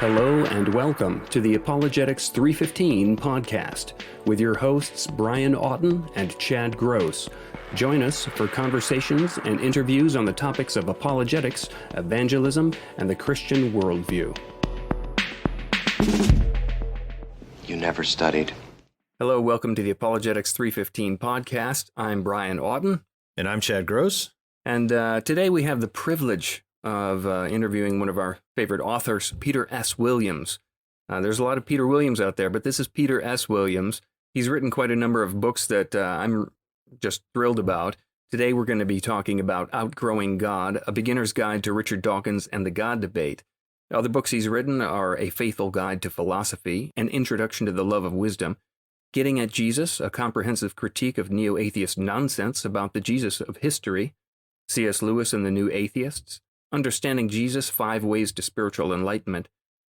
Hello and welcome to the Apologetics 315 podcast with your hosts Brian Auten and Chad Gross. Join us for conversations and interviews on the topics of apologetics, evangelism, and the Christian worldview. You never studied. Hello, welcome to the Apologetics 315 podcast. I'm Brian Auten. And I'm Chad Gross. And today we have the privilege of interviewing one of our favorite authors, Peter S. Williams. There's a lot of Peter Williams out there, but this is Peter S. Williams. He's written quite a number of books that I'm just thrilled about. Today we're going to be talking about Outgrowing God, A Beginner's Guide to Richard Dawkins and the God Debate. Other books he's written are A Faithful Guide to Philosophy, An Introduction to the Love of Wisdom, Getting at Jesus, A Comprehensive Critique of Neo-Atheist Nonsense About the Jesus of History, C.S. Lewis and the New Atheists, Understanding Jesus, 5 Ways to Spiritual Enlightenment,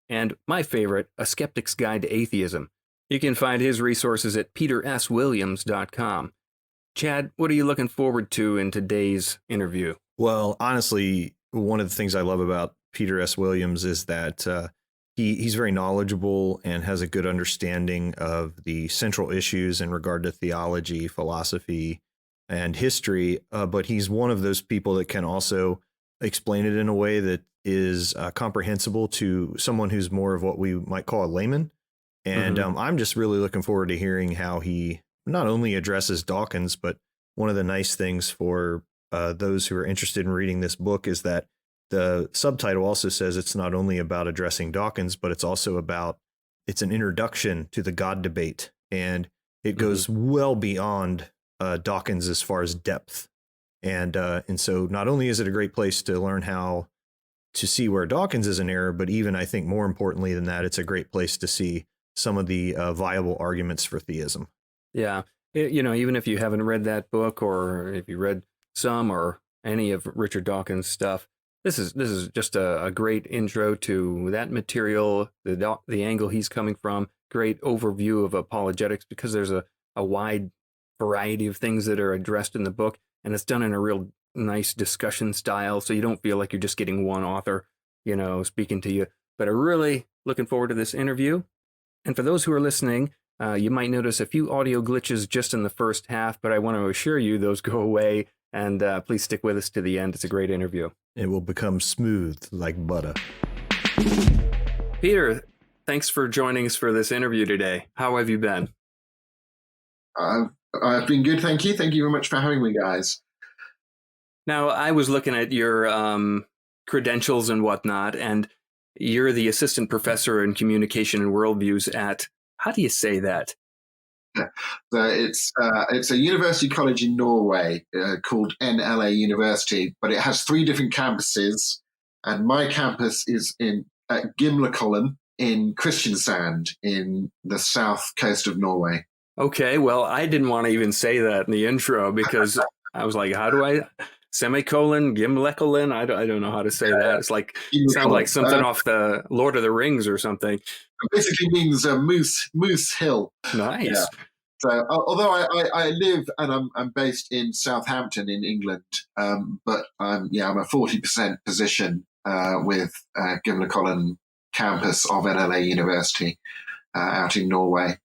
and my favorite, A Skeptic's Guide to Atheism. You can find his resources at peterswilliams.com. Chad, what are you looking forward to in today's interview? Well, honestly, one of the things I love about Peter S. Williams is that he's very knowledgeable and has a good understanding of the central issues in regard to theology, philosophy, and history. But he's one of those people that can also explain it in a way that is comprehensible to someone who's more of what we might call a layman. And I'm just really looking forward to hearing how he not only addresses Dawkins, but one of the nice things for those who are interested in reading this book is that the subtitle also says it's not only about addressing Dawkins, but it's an introduction to the God debate. And it goes well beyond Dawkins as far as depth. And so not only is it a great place to learn how to see where Dawkins is in error, but even I think more importantly than that, it's a great place to see some of the viable arguments for theism. Yeah. Even if you haven't read that book, or if you read some or any of Richard Dawkins' stuff, this is just a great intro to that material, the angle he's coming from, great overview of apologetics, because there's a wide variety of things that are addressed in the book. And it's done in a real nice discussion style, so you don't feel like you're just getting one author, speaking to you. But I'm really looking forward to this interview. And for those who are listening, you might notice a few audio glitches just in the first half, but I want to assure you those go away. And please stick with us to the end. It's a great interview. It will become smooth like butter. Peter, thanks for joining us for this interview today. How have you been? I've been good, thank you. Thank you very much for having me, guys. Now, I was looking at your credentials and whatnot, and you're the assistant professor in communication and worldviews at, how do you say that? So it's a university college in Norway called NLA University, but it has 3 different campuses, and my campus is at Gimlekollen in Kristiansand in the south coast of Norway. Okay, well, I didn't want to even say that in the intro because I was like, how do I semicolon Gimlekollen? I don't know how to say that. It's like sounds like something off the Lord of the Rings or something. It basically means Moose Hill. Nice. Yeah. So although I live and I'm based in Southampton in England, but I'm a 40% position with Gimlekollen campus of NLA University out in Norway.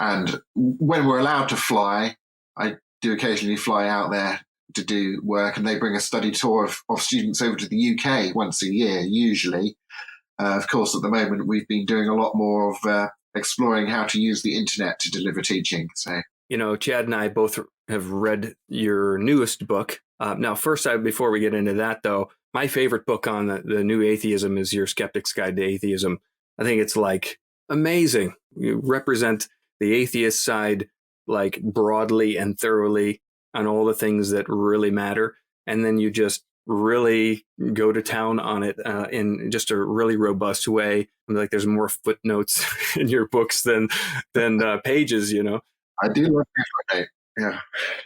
And when we're allowed to fly, I do occasionally fly out there to do work, and they bring a study tour of students over to the UK once a year, usually. Of course, at the moment, we've been doing a lot more of exploring how to use the internet to deliver teaching. So, Chad and I both have read your newest book. Now, first, before we get into that, though, my favorite book on the new atheism is your Skeptic's Guide to Atheism. I think it's like amazing. You represent the atheist side like broadly and thoroughly on all the things that really matter. And then you just really go to town on it in just a really robust way. Like there's more footnotes in your books than pages, I do love that. Yeah.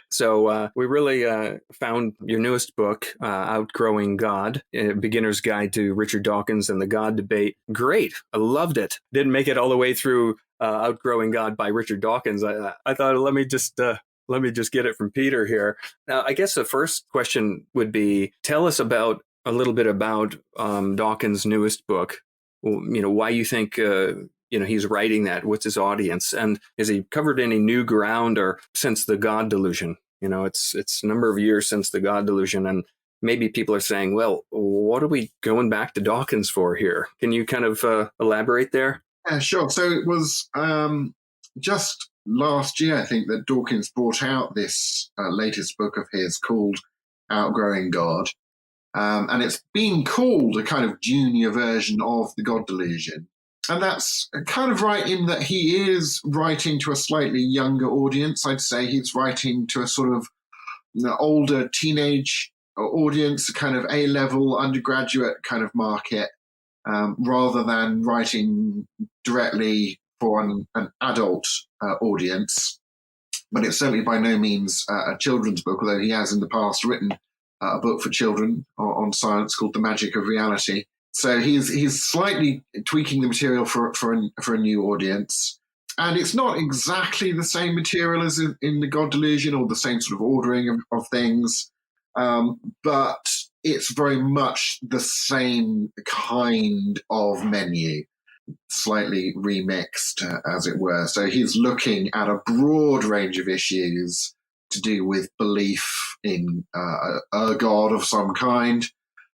So we really found your newest book, Outgrowing God, A Beginner's Guide to Richard Dawkins and the God Debate. Great. I loved it. Didn't make it all the way through Outgrowing God by Richard Dawkins. I thought, let me just get it from Peter here. Now, I guess the first question would be, tell us a little bit about Dawkins' newest book, why you think he's writing that. What's his audience, and has he covered any new ground or since the God delusion? It's a number of years since the God delusion, and maybe people are saying, well, what are we going back to Dawkins for here? Can you kind of elaborate there? Sure. So it was just last year, I think, that Dawkins brought out this latest book of his called Outgrowing God. And it's been called a kind of junior version of the God delusion. And that's kind of right in that he is writing to a slightly younger audience. I'd say he's writing to a sort of older teenage audience, a kind of A-level undergraduate kind of market, rather than writing directly for an adult audience. But it's certainly by no means a children's book, although he has in the past written a book for children on science called The Magic of Reality. So he's slightly tweaking the material for a new audience. And it's not exactly the same material as in the God delusion or the same sort of ordering of things, but it's very much the same kind of menu, slightly remixed, as it were. So he's looking at a broad range of issues to do with belief in a God of some kind,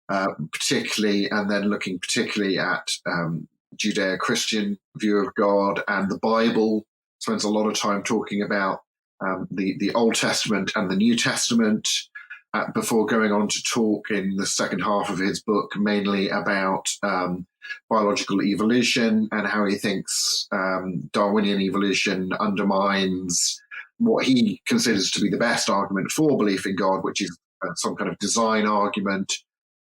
particularly, and then looking particularly at Judeo-Christian view of God and the Bible. Spends a lot of time talking about the Old Testament and the New Testament, before going on to talk in the second half of his book mainly about biological evolution and how he thinks Darwinian evolution undermines what he considers to be the best argument for belief in God, which is some kind of design argument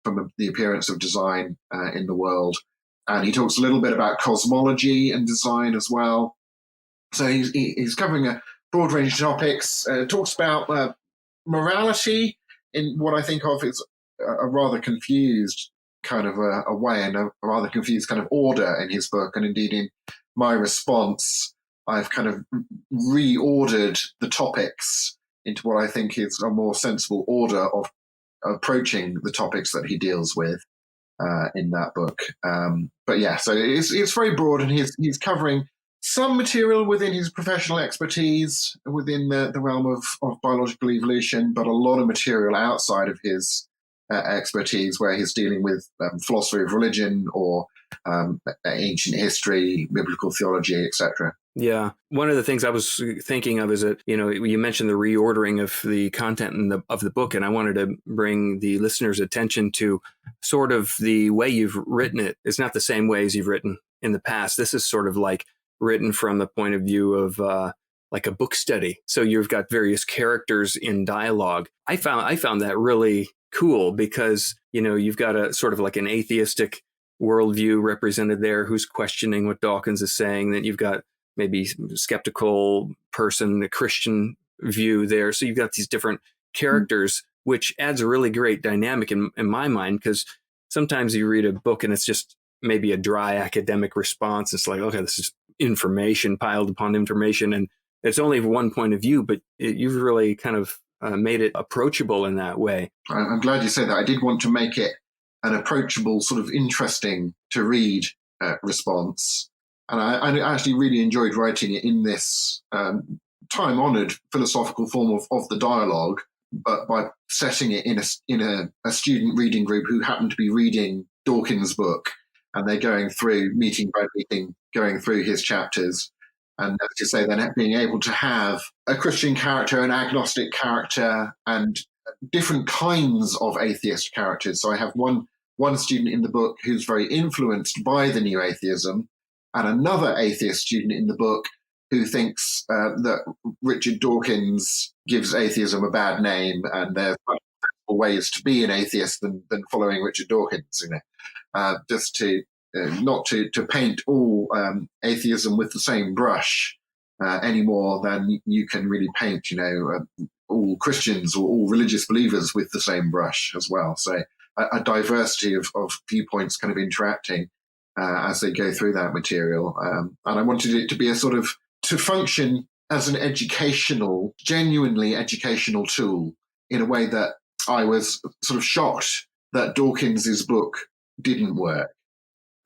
from the appearance of design in the world. And he talks a little bit about cosmology and design as well. So he's covering a broad range of topics. Talks about morality in what I think of as a rather confused kind of a way, and a rather confused kind of order in his book. And indeed, in my response, I've kind of reordered the topics into what I think is a more sensible order of approaching the topics that he deals with in that book. But yeah, so it's very broad, and he's covering some material within his professional expertise within the realm of biological evolution, but a lot of material outside of his expertise, where he's dealing with philosophy of religion or ancient history, biblical theology, etc. Yeah. One of the things I was thinking of is that, you mentioned the reordering of the content of the book, and I wanted to bring the listeners' attention to sort of the way you've written it. It's not the same way as you've written in the past. This is sort of like written from the point of view of like a book study. So you've got various characters in dialogue. I found that really cool because, you've got a sort of like an atheistic worldview represented there who's questioning what Dawkins is saying. Then you've got maybe skeptical person, a Christian view there. So you've got these different characters, which adds a really great dynamic in my mind, because sometimes you read a book and it's just maybe a dry academic response. It's like, okay, this is information piled upon information, and it's only one point of view, but you've really kind of made it approachable in that way. I'm glad you said that. I did want to make it an approachable, sort of interesting to read response. And I actually really enjoyed writing it in this time-honoured philosophical form of the dialogue, but by setting it in a student reading group who happened to be reading Dawkins' book, and they're going through, meeting by meeting, going through his chapters. And as you say, then being able to have a Christian character, an agnostic character, and different kinds of atheist characters. So I have one student in the book who's very influenced by the new atheism, and another atheist student in the book who thinks that Richard Dawkins gives atheism a bad name, and there's much more ways to be an atheist than following Richard Dawkins. Just to not to paint all atheism with the same brush any more than you can really paint, all Christians or all religious believers with the same brush as well. So a diversity of viewpoints kind of interacting as they go through that material. And I wanted it to be to function as an genuinely educational tool, in a way that I was sort of shocked that Dawkins's book didn't work.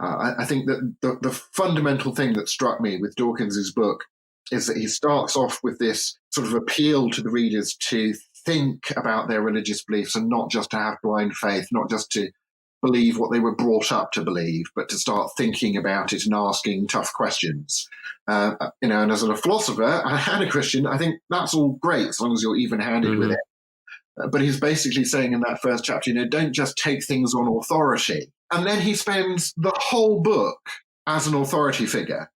I think that the fundamental thing that struck me with Dawkins's book is that he starts off with this sort of appeal to the readers to think about their religious beliefs and not just to have blind faith, not just to believe what they were brought up to believe, but to start thinking about it and asking tough questions. And as a philosopher and a Christian, I think that's all great as long as you're even-handed with it. But he's basically saying in that first chapter, don't just take things on authority. And then he spends the whole book as an authority figure,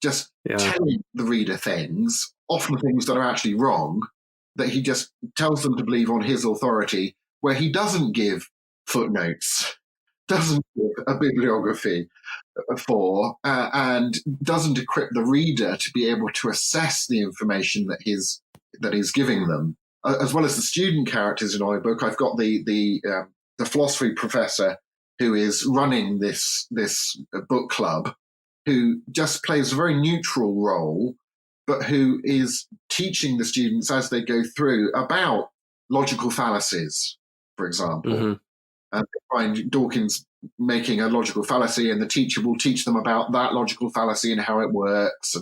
just telling the reader things, often things that are actually wrong, that he just tells them to believe on his authority, where he doesn't give footnotes, doesn't give a bibliography for, and doesn't equip the reader to be able to assess the information that he's giving them. As well as the student characters in our book, I've got the philosophy professor who is running this book club, who just plays a very neutral role, but who is teaching the students as they go through about logical fallacies, for example. And they find Dawkins making a logical fallacy, and the teacher will teach them about that logical fallacy and how it works.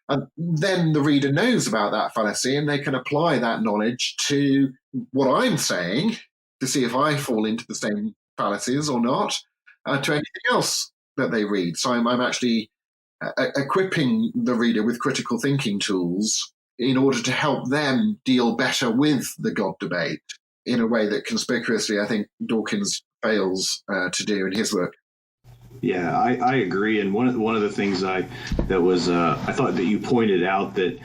And then the reader knows about that fallacy, and they can apply that knowledge to what I'm saying to see if I fall into the same fallacies or not, to anything else that they read. So I'm actually equipping the reader with critical thinking tools in order to help them deal better with the God debate in a way that conspicuously, I think, Dawkins fails to do in his work. Yeah, I agree. And one of the things I thought that you pointed out that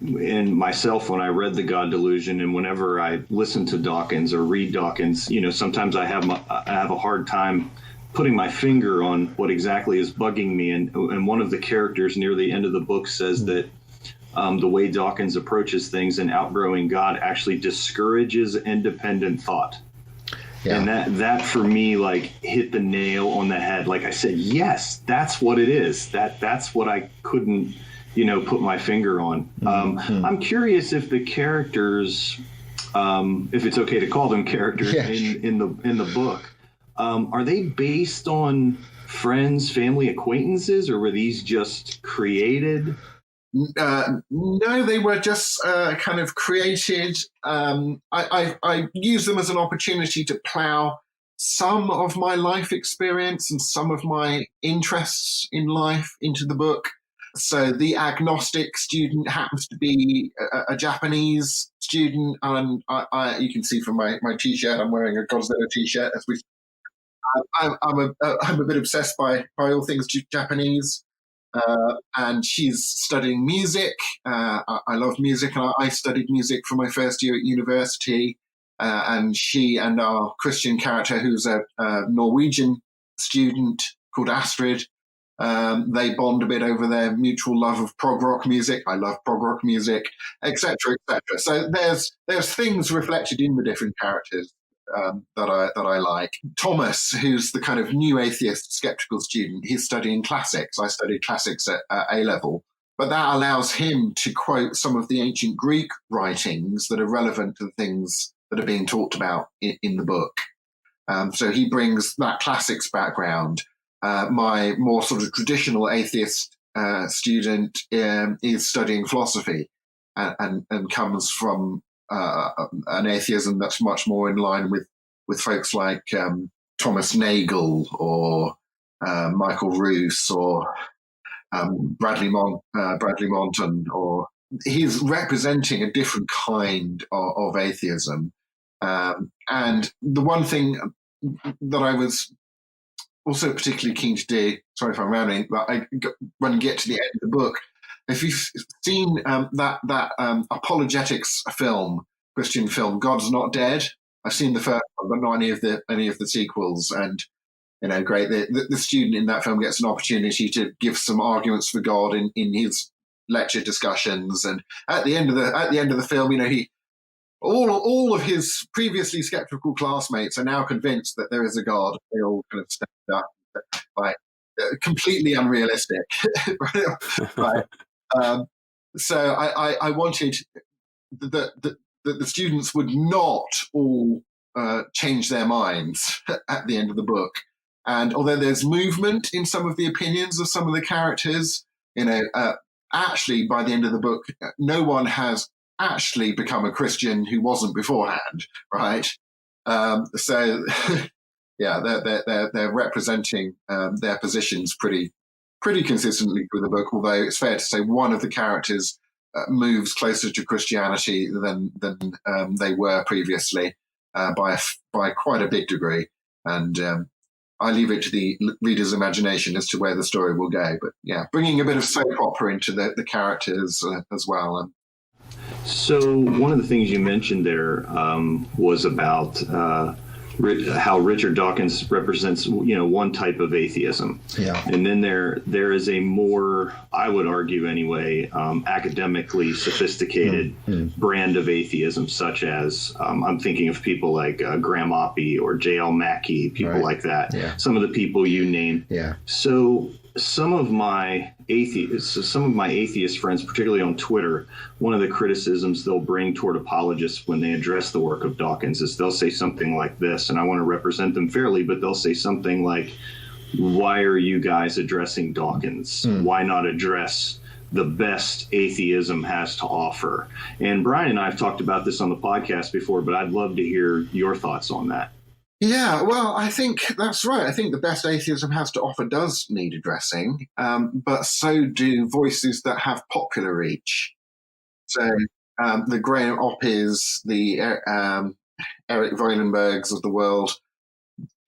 in myself when I read The God Delusion, and whenever I listen to Dawkins or read Dawkins, sometimes I have a hard time putting my finger on what exactly is bugging me. And one of the characters near the end of the book says that the way Dawkins approaches things in Outgrowing God actually discourages independent thought. Yeah. And that for me, hit the nail on the head. Like I said, yes, that's what it is. That's what I couldn't, put my finger on. I'm curious if the characters, if it's okay to call them characters in the book, are they based on friends, family, acquaintances, or were these just created? No, they were just kind of created. I use them as an opportunity to plow some of my life experience and some of my interests in life into the book. So the agnostic student happens to be a Japanese student, and you can see from my T-shirt, I'm wearing a Godzilla T-shirt. I'm a bit obsessed by all things Japanese. And she's studying music. I love music, and I studied music for my first year at university. And she and our Christian character, who's a Norwegian student called Astrid, they bond a bit over their mutual love of prog rock music. I love prog rock music, etc., etc. So there's things reflected in the different characters that I like. Thomas, who's the kind of new atheist skeptical student, he's studying classics. I studied classics at A level, but that allows him to quote some of the ancient Greek writings that are relevant to the things that are being talked about in the book. So he brings that classics background. My more sort of traditional atheist student is studying philosophy and comes from an atheism that's much more in line with folks like Thomas Nagel or Michael Roos or Bradley Monton, or he's representing a different kind of atheism. And the one thing that I was also particularly keen to do, sorry if I'm rambling, but when you get to the end of the book, if you've seen that apologetics film, Christian film, God's Not Dead, I've seen the first one, but not any of the sequels. And great. The student in that film gets an opportunity to give some arguments for God in his lecture discussions. And at the end of the film, he all of his previously skeptical classmates are now convinced that there is a God. They all kind of stand up, like completely unrealistic. Right. So I wanted that the students would not all change their minds at the end of the book, And although there's movement in some of the opinions of some of the characters, actually by the end of the book, no one has actually become a Christian who wasn't beforehand, right? So, yeah, they're representing their positions pretty consistently through the book. Although it's fair to say one of the characters moves closer to Christianity than they were previously by quite a big degree, and I leave it to the reader's imagination as to where the story will go. But yeah, bringing a bit of soap opera into the characters as well. So one of the things you mentioned there was about how Richard Dawkins represents, one type of atheism. Yeah. And then there is a more, I would argue anyway, academically sophisticated brand of atheism, such as I'm thinking of people like Graham Oppie or J.L. Mackie, people like that. Yeah. Some of the people you named. Yeah. So some of my atheist friends, particularly on Twitter, one of the criticisms they'll bring toward apologists when they address the work of Dawkins is they'll say something like this, and I want to represent them fairly, but they'll say something like, why are you guys addressing Dawkins? Why not address the best atheism has to offer? And Brian and I have talked about this on the podcast before, but I'd love to hear your thoughts on that. Yeah, well, I think that's right. I think the best atheism has to offer does need addressing, but so do voices that have popular reach. So the Graham Oppies, the Eric Voilenbergs of the world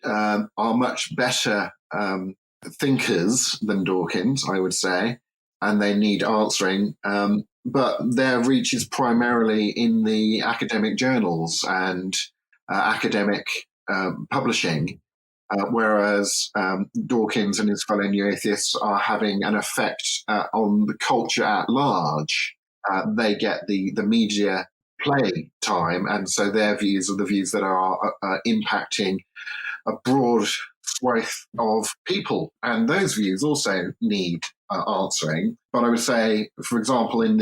are much better thinkers than Dawkins, I would say, and they need answering. But their reach is primarily in the academic journals and academic publishing, whereas Dawkins and his fellow new atheists are having an effect on the culture at large. They get the media play time, and so their views are the views that are impacting a broad swath of people, and those views also need answering. But I would say, for example, in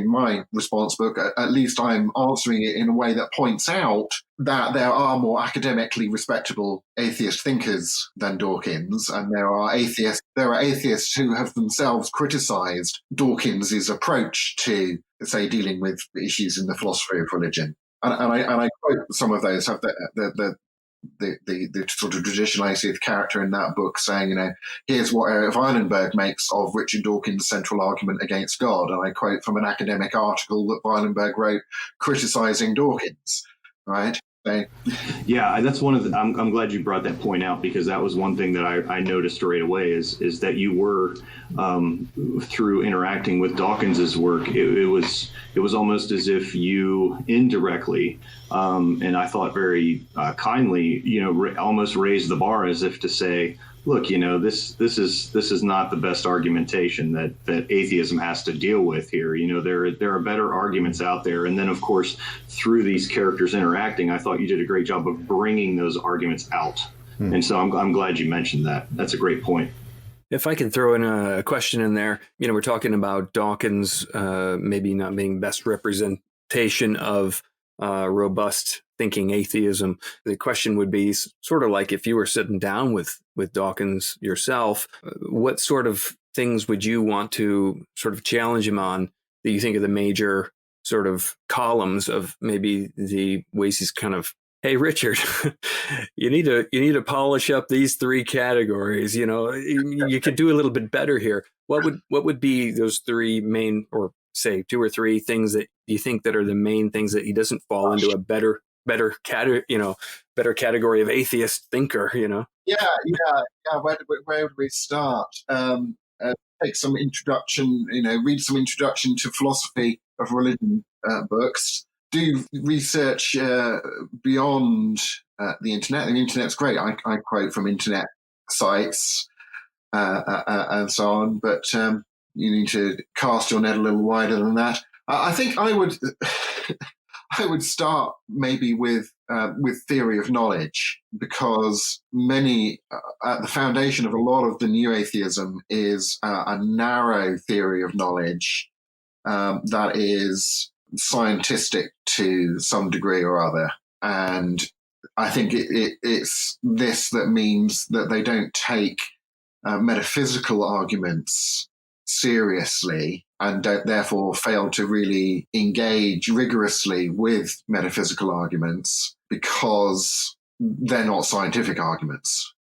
my response book, at least I'm answering it in a way that points out that there are more academically respectable atheist thinkers than Dawkins, and there are atheists who have themselves criticized Dawkins's approach to, say, dealing with issues in the philosophy of religion. And I quote some of those, have the sort of traditional atheist character in that book saying, here's what Eric Weilenberg makes of Richard Dawkins' central argument against God. And I quote from an academic article that Weilenberg wrote criticizing Dawkins, right? So, yeah, that's one of the, I'm glad you brought that point out, because that was one thing that I noticed right away is that you were, through interacting with Dawkins's work, it was almost as if you indirectly, and I thought very kindly, almost raised the bar, as if to say, look, this is not the best argumentation that atheism has to deal with here. There are better arguments out there. And then, of course, through these characters interacting, I thought you did a great job of bringing those arguments out. And so I'm glad you mentioned that. That's a great point. If I can throw in a question in there, we're talking about Dawkins maybe not being best representation of robust thinking atheism. The question would be sort of like, if you were sitting down with Dawkins yourself, what sort of things would you want to sort of challenge him on that you think are the major sort of columns of maybe the ways he's kind of, hey, Richard, you need to polish up these three categories. You could do a little bit better here. What would be those three main, or say two or three things that you think that are the main things that he doesn't fall into a better category of atheist thinker? Yeah. Where would we start? Take some introduction. Read some introduction to philosophy of religion books. Do research beyond the internet. The internet's great. I quote from internet sites and so on, but you need to cast your net a little wider than that. I think I would start maybe with theory of knowledge, because many at the foundation of a lot of the new atheism is a narrow theory of knowledge that is scientistic to some degree or other, and I think it's this that means that they don't take metaphysical arguments seriously and don't therefore fail to really engage rigorously with metaphysical arguments because they're not scientific arguments,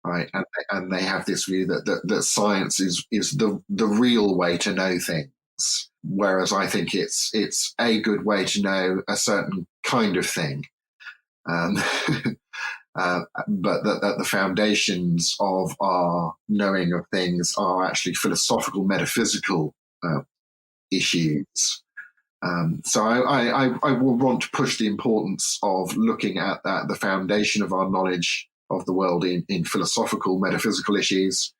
right? And they have this view that science is the real way to know things, whereas I think it's a good way to know a certain kind of thing. But that the foundations of our knowing of things are actually philosophical, metaphysical issues. So I will want to push the importance of looking at the foundation of our knowledge of the world in philosophical, metaphysical issues,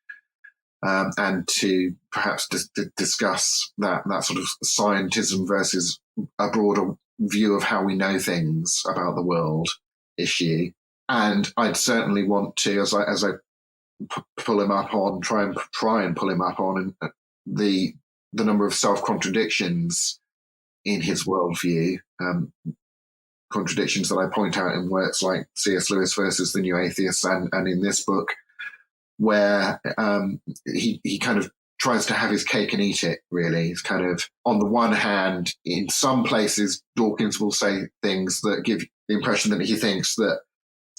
and to perhaps discuss that sort of scientism versus a broader view of how we know things about the world issue. And I'd certainly want to, as I pull him up on, try and pull him up on the number of self-contradictions in his worldview, contradictions that I point out in works like C.S. Lewis versus the New Atheists and in this book, where he kind of tries to have his cake and eat it, really. It's kind of, on the one hand, in some places, Dawkins will say things that give the impression that he thinks that,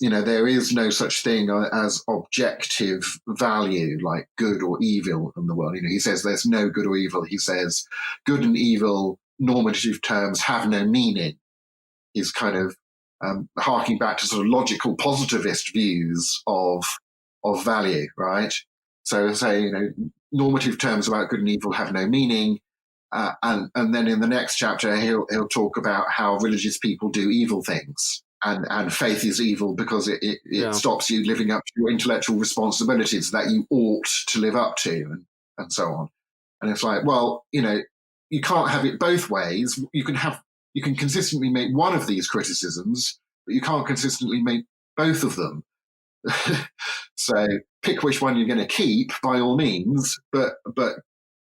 there is no such thing as objective value, like good or evil in the world. He says there's no good or evil. He says good and evil normative terms have no meaning. He's kind of harking back to sort of logical positivist views of value, right? So say, normative terms about good and evil have no meaning. And then in the next chapter, he'll talk about how religious people do evil things. And faith is evil because it stops you living up to your intellectual responsibilities that you ought to live up to, and so on. And it's like, well, you can't have it both ways. You can consistently make one of these criticisms, but you can't consistently make both of them. So pick which one you're going to keep by all means, but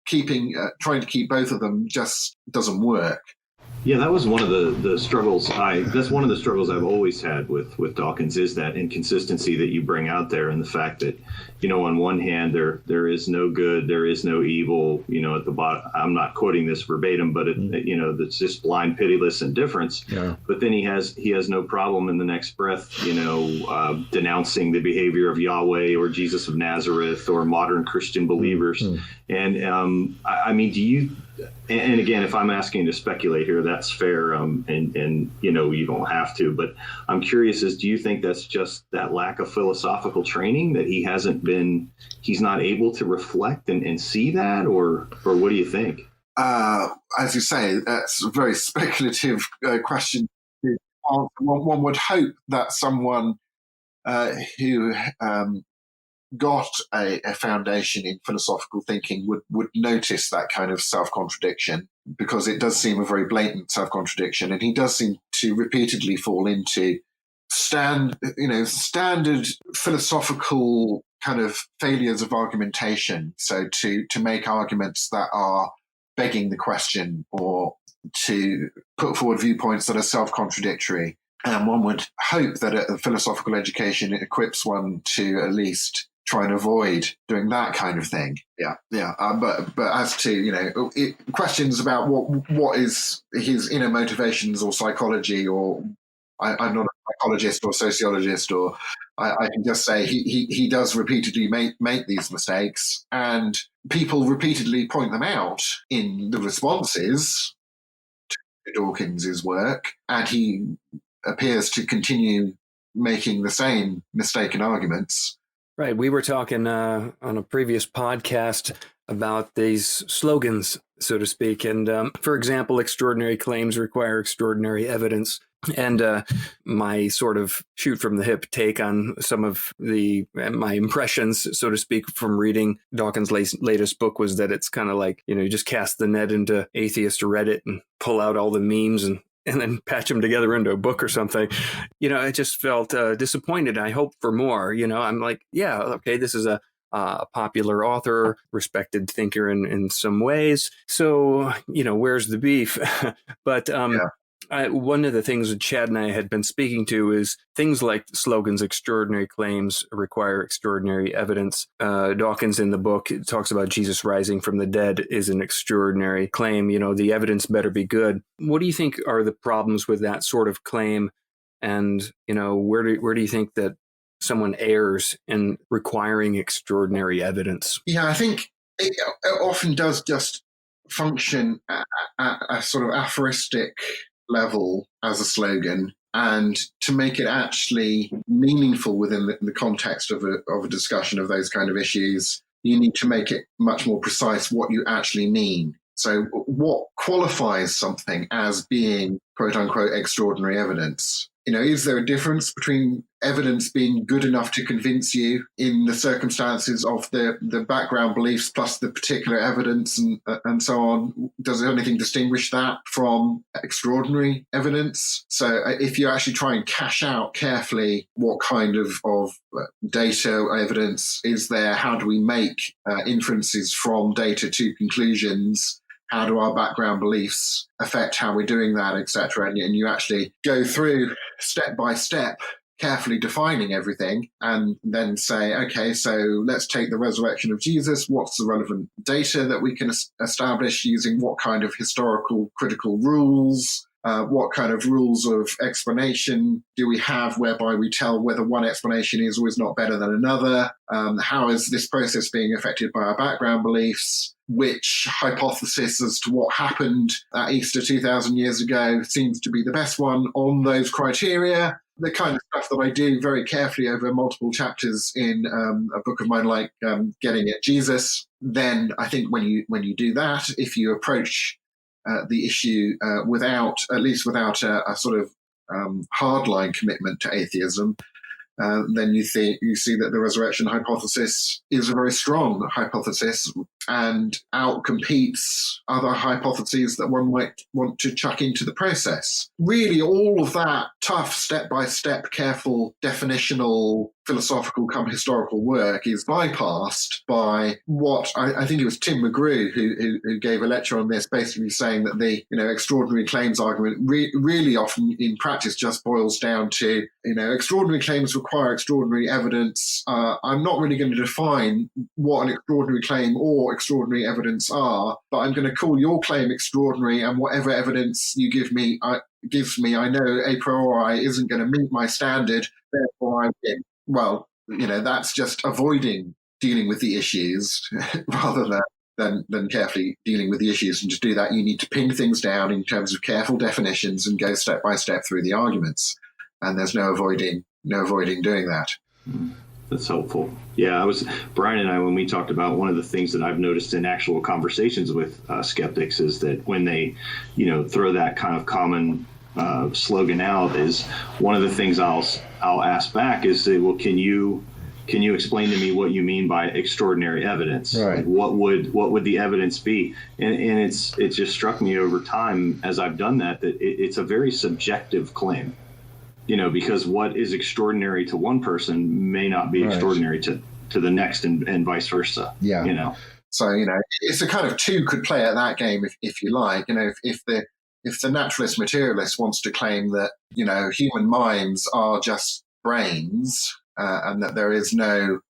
trying to keep both of them just doesn't work. Yeah, that was one of the struggles. That's one of the struggles I've always had with Dawkins, is that inconsistency that you bring out there, and the fact that, on one hand there is no good, there is no evil. At the bottom, I'm not quoting this verbatim, but that's just blind, pitiless indifference. Yeah. But then he has no problem in the next breath, denouncing the behavior of Yahweh or Jesus of Nazareth or modern Christian believers. And I mean, do you? And again, if I'm asking to speculate here, that's fair, and you don't have to. But I'm curious: do you think that's just that lack of philosophical training, that he's not able to reflect and see that, or what do you think? As you say, that's a very speculative question. One would hope that someone who got a foundation in philosophical thinking would notice that kind of self-contradiction, because it does seem a very blatant self-contradiction, and he does seem to repeatedly fall into standard philosophical kind of failures of argumentation. So to make arguments that are begging the question, or to put forward viewpoints that are self-contradictory. And one would hope that a philosophical education equips one to at least try and avoid doing that kind of thing. Yeah. But as to questions about what is his inner motivations or psychology, or I'm not a psychologist or sociologist, or I can just say he does repeatedly make these mistakes, and people repeatedly point them out in the responses to Dawkins's work, and he appears to continue making the same mistaken arguments. Right. We were talking on a previous podcast about these slogans, so to speak. And for example, extraordinary claims require extraordinary evidence. And my sort of shoot from the hip take on some of my impressions, so to speak, from reading Dawkins' latest book was that it's kind of like, you just cast the net into atheist Reddit and pull out all the memes and then patch them together into a book or something. I just felt disappointed. I hoped for more. I'm like, yeah, okay, this is a popular author, respected thinker in some ways. So, where's the beef? But One of the things that Chad and I had been speaking to is things like slogans, extraordinary claims require extraordinary evidence. Dawkins in the book talks about Jesus rising from the dead is an extraordinary claim. The evidence better be good. What do you think are the problems with that sort of claim? And, where do you think that someone errs in requiring extraordinary evidence? Yeah, I think it often does just function at a sort of aphoristic level as a slogan, and to make it actually meaningful within the context of a discussion of those kind of issues, you need to make it much more precise what you actually mean. So what qualifies something as being quote unquote extraordinary evidence? Is there a difference between evidence being good enough to convince you in the circumstances of the background beliefs plus the particular evidence and so on? Does anything distinguish that from extraordinary evidence? So if you actually try and cash out carefully what kind of data evidence is there, how do we make inferences from data to conclusions? How do our background beliefs affect how we're doing that, etc.? And you actually go through step by step, carefully defining everything, and then say, okay, so let's take the resurrection of Jesus. What's the relevant data that we can establish using what kind of historical critical rules? What kind of rules of explanation do we have whereby we tell whether one explanation is or is not better than another? How is this process being affected by our background beliefs? Which hypothesis as to what happened at Easter 2,000 years ago seems to be the best one on those criteria? The kind of stuff that I do very carefully over multiple chapters in a book of mine like Getting at Jesus. Then I think when you do that, if you approach the issue without a sort of hardline commitment to atheism, then you see that the resurrection hypothesis is a very strong hypothesis and outcompetes other hypotheses that one might want to chuck into the process. Really, all of that tough, step-by-step, careful, definitional, philosophical historical work is bypassed by what I think it was Tim McGrew who gave a lecture on this, basically saying that the extraordinary claims argument really often in practice just boils down to extraordinary claims require extraordinary evidence. I'm not really going to define what an extraordinary claim or extraordinary evidence are, but I'm going to call your claim extraordinary, and whatever evidence you give me, I know a priori isn't going to meet my standard, therefore I win. Well, that's just avoiding dealing with the issues rather than carefully dealing with the issues. And to do that, you need to pin things down in terms of careful definitions and go step by step through the arguments. And there's no avoiding doing that. That's helpful. Yeah, Brian and I, when we talked about, one of the things that I've noticed in actual conversations with skeptics is that when they, throw that kind of common slogan out, is one of the things I'll ask back is, say, well, can you explain to me what you mean by extraordinary evidence? Right. Like, what would the evidence be? And it just struck me over time as I've done that it's a very subjective claim. Because what is extraordinary to one person may not be extraordinary to the next, and vice versa. Yeah. So it's a kind of two could play at that game if you like. If the naturalist materialist wants to claim that human minds are just brains and that there is no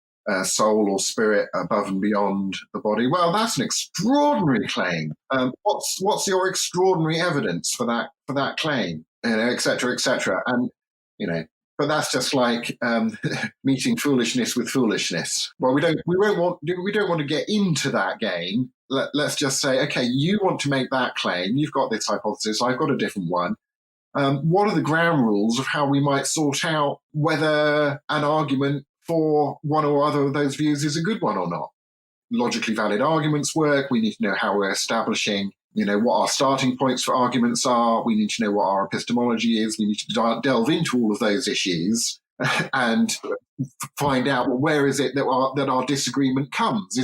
soul or spirit above and beyond the body, well, that's an extraordinary claim. What's your extraordinary evidence for that claim? Et cetera, and but that's just like meeting foolishness with foolishness. Well, we don't want to get into that game. Let's just say, okay, you want to make that claim. You've got this hypothesis. I've got a different one. What are the ground rules of how we might sort out whether an argument for one or other of those views is a good one or not? Logically valid arguments work. We need to know how we're establishing what our starting points for arguments are. We need to know what our epistemology is. We need to delve into all of those issues and find out, well, where is it that our disagreement comes?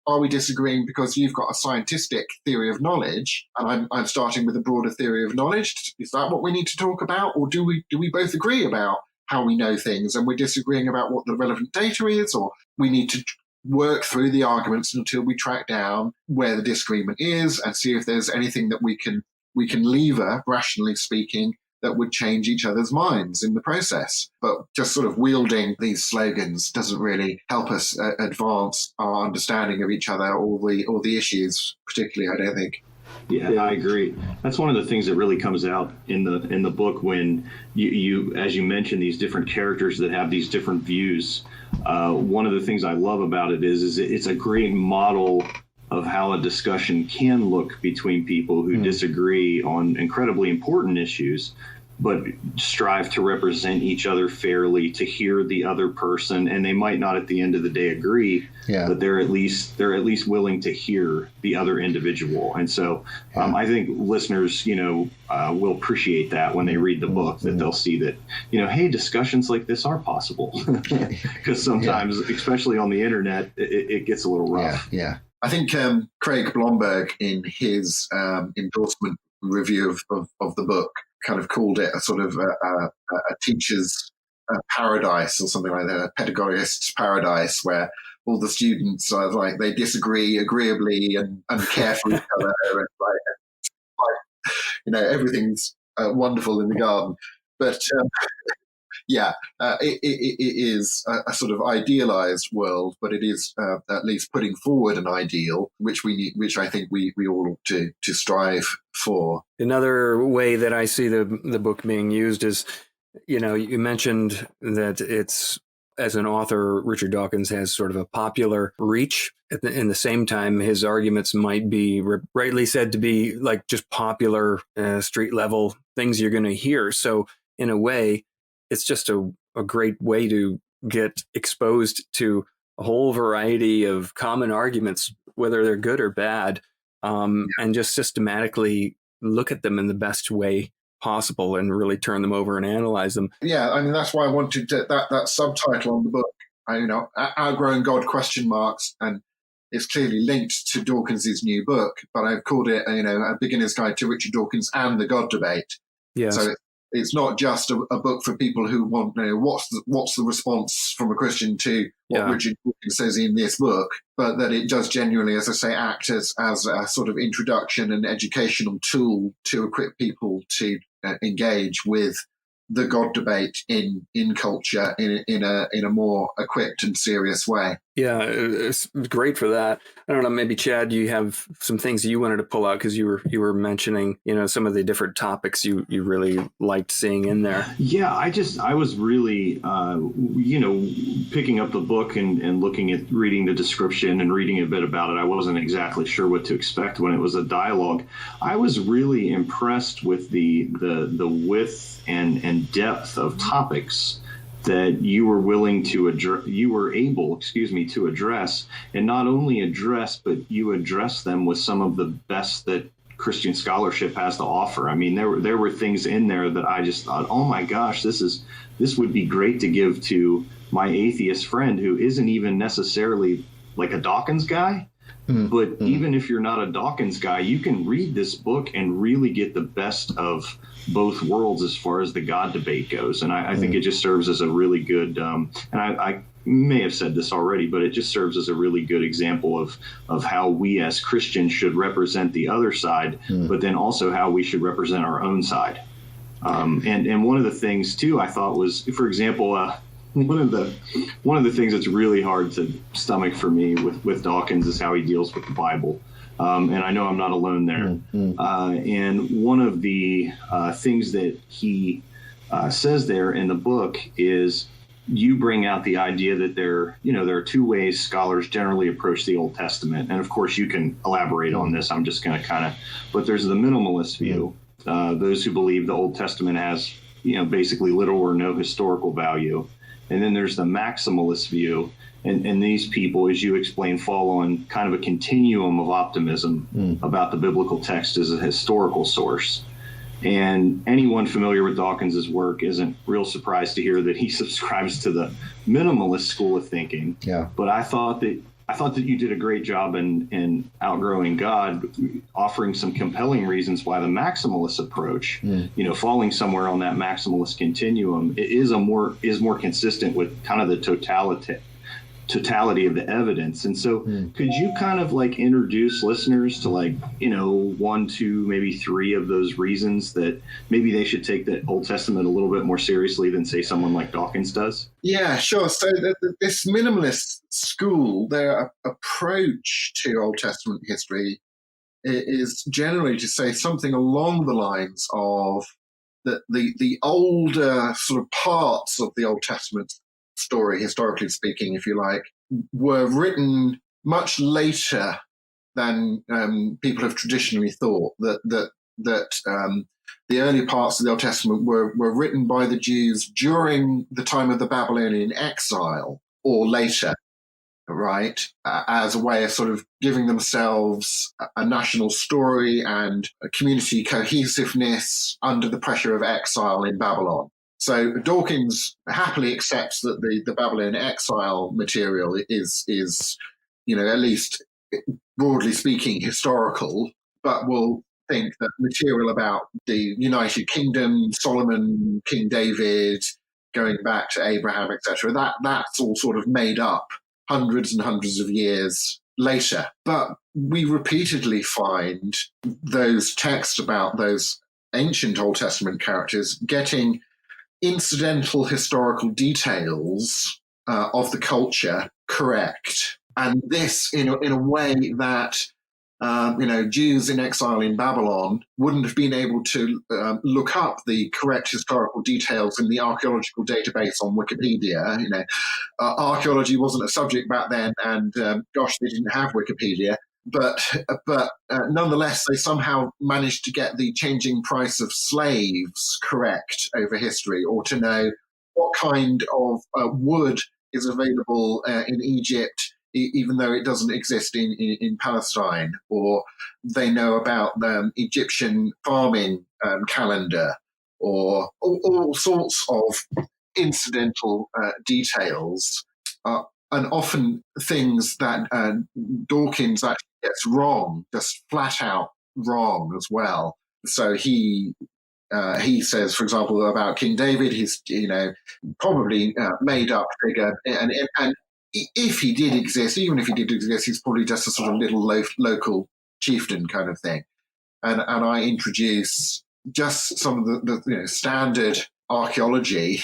Are we disagreeing because you've got a scientific theory of knowledge and I'm starting with a broader theory of knowledge? Is that what we need to talk about? Or do we both agree about how we know things and we're disagreeing about what the relevant data is? Or we need to work through the arguments until we track down where the disagreement is and see if there's anything that we can lever, rationally speaking, that would change each other's minds in the process. But just sort of wielding these slogans doesn't really help us advance our understanding of each other or the issues, particularly, I don't think. Yeah, I agree. That's one of the things that really comes out in the book when you as you mentioned, these different characters that have these different views. One of the things I love about it is it's a great model of how a discussion can look between people who disagree on incredibly important issues, but strive to represent each other fairly, to hear the other person, and they might not at the end of the day agree, but they're at least willing to hear the other individual. And so I think listeners, will appreciate that when they read the book, that they'll see that, hey, discussions like this are possible, because sometimes, especially on the internet, it gets a little rough. Yeah. I think Craig Blomberg, in his endorsement review of the book, kind of called it a sort of a teacher's paradise or something like that, a pedagogist's paradise, where all the students are like, they disagree agreeably and care for each other, and everything's wonderful in the garden. But it is a sort of idealized world, but it is at least putting forward an ideal, which I think we all ought to strive for. Another way that I see the book being used is, you mentioned that it's, as an author, Richard Dawkins has sort of a popular reach. In the same time, his arguments might be rightly said to be like just popular street level things you're going to hear. So in a way, it's just a great way to get exposed to a whole variety of common arguments, whether they're good or bad, and just systematically look at them in the best way possible and really turn them over and analyze them. Yeah, I mean, that's why I wanted that subtitle on the book, Outgrowing God, ? And it's clearly linked to Dawkins's new book, but I've called it, A Beginner's Guide to Richard Dawkins and the God Debate. Yes. So it's not just a book for people who want to know what's the response from a Christian to what Richard Dawkins says in this book, but that it does genuinely, as I say, act as a sort of introduction and educational tool to equip people to engage with the God debate in culture in a more equipped and serious way. Yeah, it's great for that. I don't know, maybe Chad, you have some things you wanted to pull out because you were mentioning, some of the different topics you really liked seeing in there. Yeah, I was really, picking up the book and looking at reading the description and reading a bit about it. I wasn't exactly sure what to expect when it was a dialogue. I was really impressed with the width and depth of topics that you were willing to able to address, and not only address, but you address them with some of the best that Christian scholarship has to offer. I mean, there were things in there that I just thought, oh my gosh, this would be great to give to my atheist friend who isn't even necessarily like a Dawkins guy. But even if you're not a Dawkins guy, you can read this book and really get the best of both worlds as far as the God debate goes. And I think it just serves as a really good, and I may have said this already, but it just serves as a really good example of how we as Christians should represent the other side, but then also how we should represent our own side. And one of the things too, I thought was, for example, one of the things that's really hard to stomach for me with Dawkins is how he deals with the Bible. And I know I'm not alone there. And one of the things that he says there in the book is, you bring out the idea that there are two ways scholars generally approach the Old Testament. And of course you can elaborate on this. I'm just going to but there's the minimalist view, those who believe the Old Testament has, basically little or no historical value. And then there's the maximalist view. And these people, as you explain, fall on kind of a continuum of optimism about the biblical text as a historical source. And anyone familiar with Dawkins's work isn't real surprised to hear that he subscribes to the minimalist school of thinking. Yeah. But I thought that you did a great job in Outgrowing God, offering some compelling reasons why the maximalist approach, falling somewhere on that maximalist continuum, is more consistent with kind of the totality of the evidence. And so could you kind of like introduce listeners to like, one, two, maybe three of those reasons that maybe they should take the Old Testament a little bit more seriously than say someone like Dawkins does? Yeah, sure. So this minimalist school, their approach to Old Testament history is generally to say something along the lines of that the older sort of parts of the Old Testament story, historically speaking, if you like, were written much later than people have traditionally thought. That the early parts of the Old Testament were written by the Jews during the time of the Babylonian exile or later, right, as a way of sort of giving themselves a national story and a community cohesiveness under the pressure of exile in Babylon. So Dawkins happily accepts that the Babylonian exile material is at least broadly speaking historical, but will think that material about the United Kingdom, Solomon, King David, going back to Abraham, etc., that's all sort of made up hundreds and hundreds of years later. But we repeatedly find those texts about those ancient Old Testament characters getting incidental historical details of the culture correct. And this in a way that Jews in exile in Babylon wouldn't have been able to look up the correct historical details in the archaeological database on Wikipedia. Archaeology wasn't a subject back then, and they didn't have Wikipedia. But nonetheless, they somehow managed to get the changing price of slaves correct over history, or to know what kind of wood is available in Egypt, even though it doesn't exist in Palestine, or they know about the Egyptian farming calendar, or all sorts of incidental details, and often things that Dawkins actually gets wrong, just flat out wrong as well. So he says, for example, about King David, he's probably made up figure, and if he did exist, even if he did exist, he's probably just a sort of little local chieftain kind of thing. And I introduce just some of the standard archaeology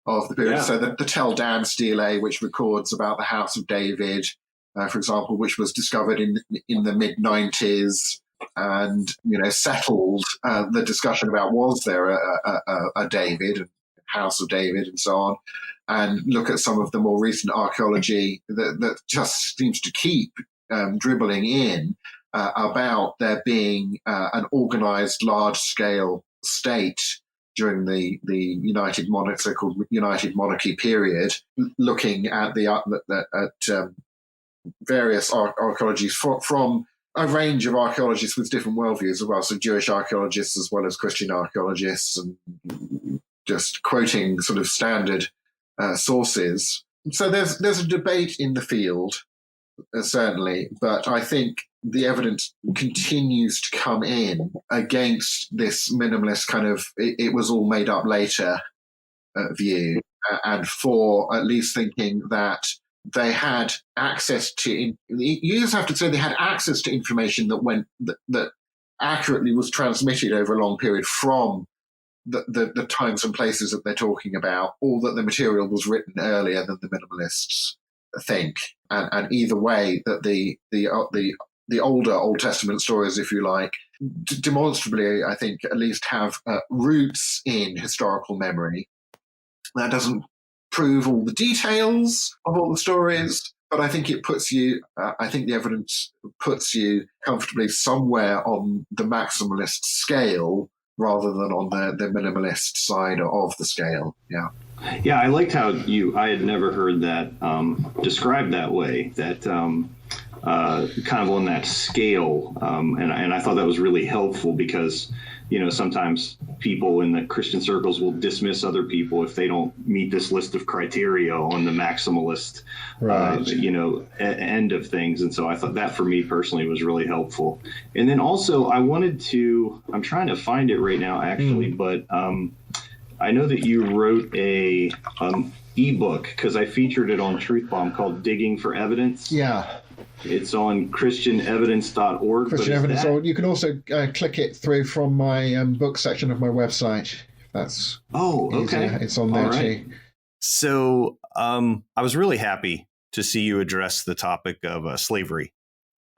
of the period. Yeah. So the Tel Dan stele, which records about the House of David, for example, which was discovered in the mid-90s, and settled the discussion about was there a David, House of David, and so on. And look at some of the more recent archaeology that just seems to keep dribbling in about there being an organized, large-scale state during the United Monarchy, so-called United Monarchy period, looking at various archaeologies from a range of archaeologists with different worldviews as well, so Jewish archaeologists as well as Christian archaeologists, and just quoting sort of standard sources. So there's a debate in the field, certainly, but I think the evidence continues to come in against this minimalist kind of it was all made up later view, and for at least thinking that they had access to. You just have to say they had access to information that accurately was transmitted over a long period from the times and places that they're talking about, or that the material was written earlier than the minimalists think. And either way, that the older Old Testament stories, if you like, demonstrably, I think, at least have roots in historical memory. That doesn't prove all the details of all the stories, but I think it puts you, I think the evidence puts you comfortably somewhere on the maximalist scale rather than on the minimalist side of the scale. Yeah. Yeah, I liked how I had never heard that described that way, that kind of on that scale. And I thought that was really helpful because, sometimes people in the Christian circles will dismiss other people if they don't meet this list of criteria on the maximalist, right. End of things. And so I thought that for me personally was really helpful. And then also I'm trying to find it right now actually, but I know that you wrote a ebook because I featured it on Truth Bomb called Digging for Evidence. Yeah. It's on christianevidence.org. Christian Evidence. Or you can also click it through from my book section of my website. That's okay. Easier. It's on there too. So I was really happy to see you address the topic of slavery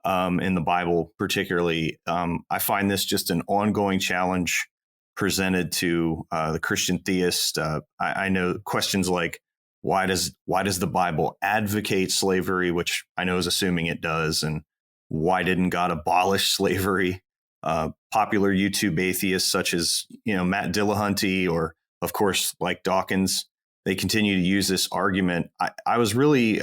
in the Bible, particularly. I find this just an ongoing challenge presented to the Christian theist. I know questions like, why does the Bible advocate slavery, which I know is assuming it does, and why didn't God abolish slavery? Popular YouTube atheists such as Matt Dillahunty, or of course like Dawkins, they continue to use this argument. I was really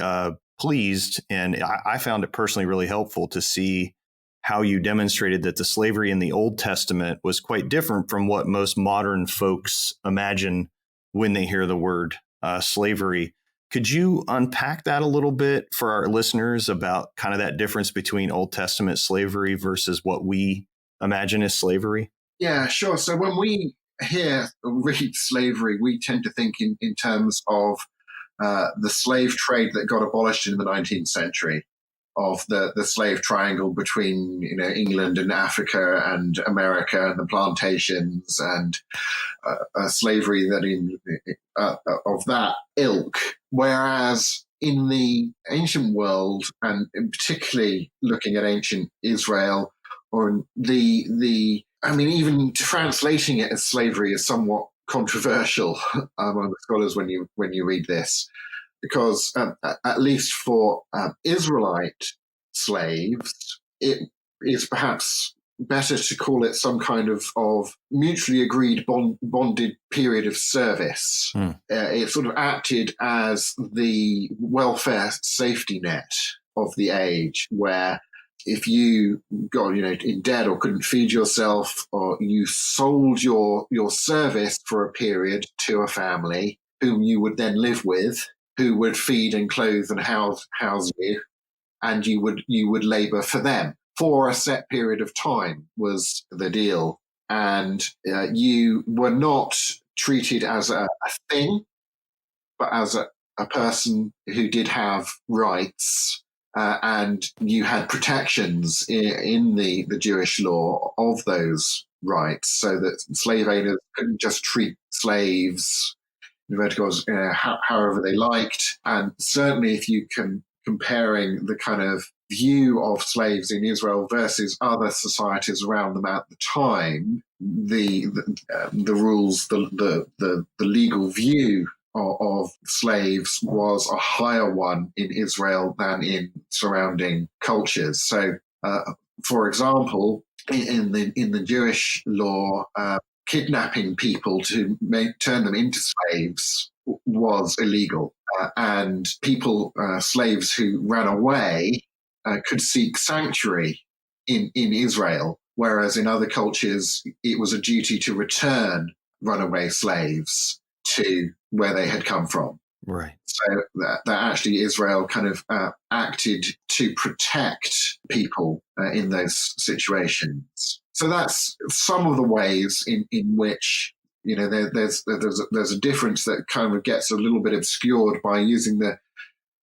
pleased, and I found it personally really helpful to see how you demonstrated that the slavery in the Old Testament was quite different from what most modern folks imagine when they hear the word slavery. Could you unpack that a little bit for our listeners about kind of that difference between Old Testament slavery versus what we imagine as slavery? Yeah, sure. So when we read slavery, we tend to think in terms of the slave trade that got abolished in the 19th century, of the slave triangle between England and Africa and America and the plantations, and slavery that of that ilk. Whereas in the ancient world, and particularly looking at ancient Israel, or even translating it as slavery is somewhat controversial among the scholars when you read this, because at least for Israelite slaves, it is perhaps better to call it some kind of mutually agreed bonded period of service. It sort of acted as the welfare safety net of the age, where if you got in debt or couldn't feed yourself, or you sold your service for a period to a family whom you would then live with, who would feed and clothe and house you, and you would labor for them for a set period of time, was the deal. And you were not treated as a thing, but as a person who did have rights. And you had protections in the Jewish law of those rights, so that slave owners couldn't just treat slaves, however they liked. And certainly if you can comparing the kind of view of slaves in Israel versus other societies around them at the time, the rules, the legal view of slaves was a higher one in Israel than in surrounding cultures. So, for example, in the Jewish law, kidnapping people to turn them into slaves was illegal, and slaves who ran away could seek sanctuary in Israel, whereas in other cultures it was a duty to return runaway slaves to where they had come from. Right. So that actually Israel kind of acted to protect people in those situations. So that's some of the ways in which there's a difference that kind of gets a little bit obscured by using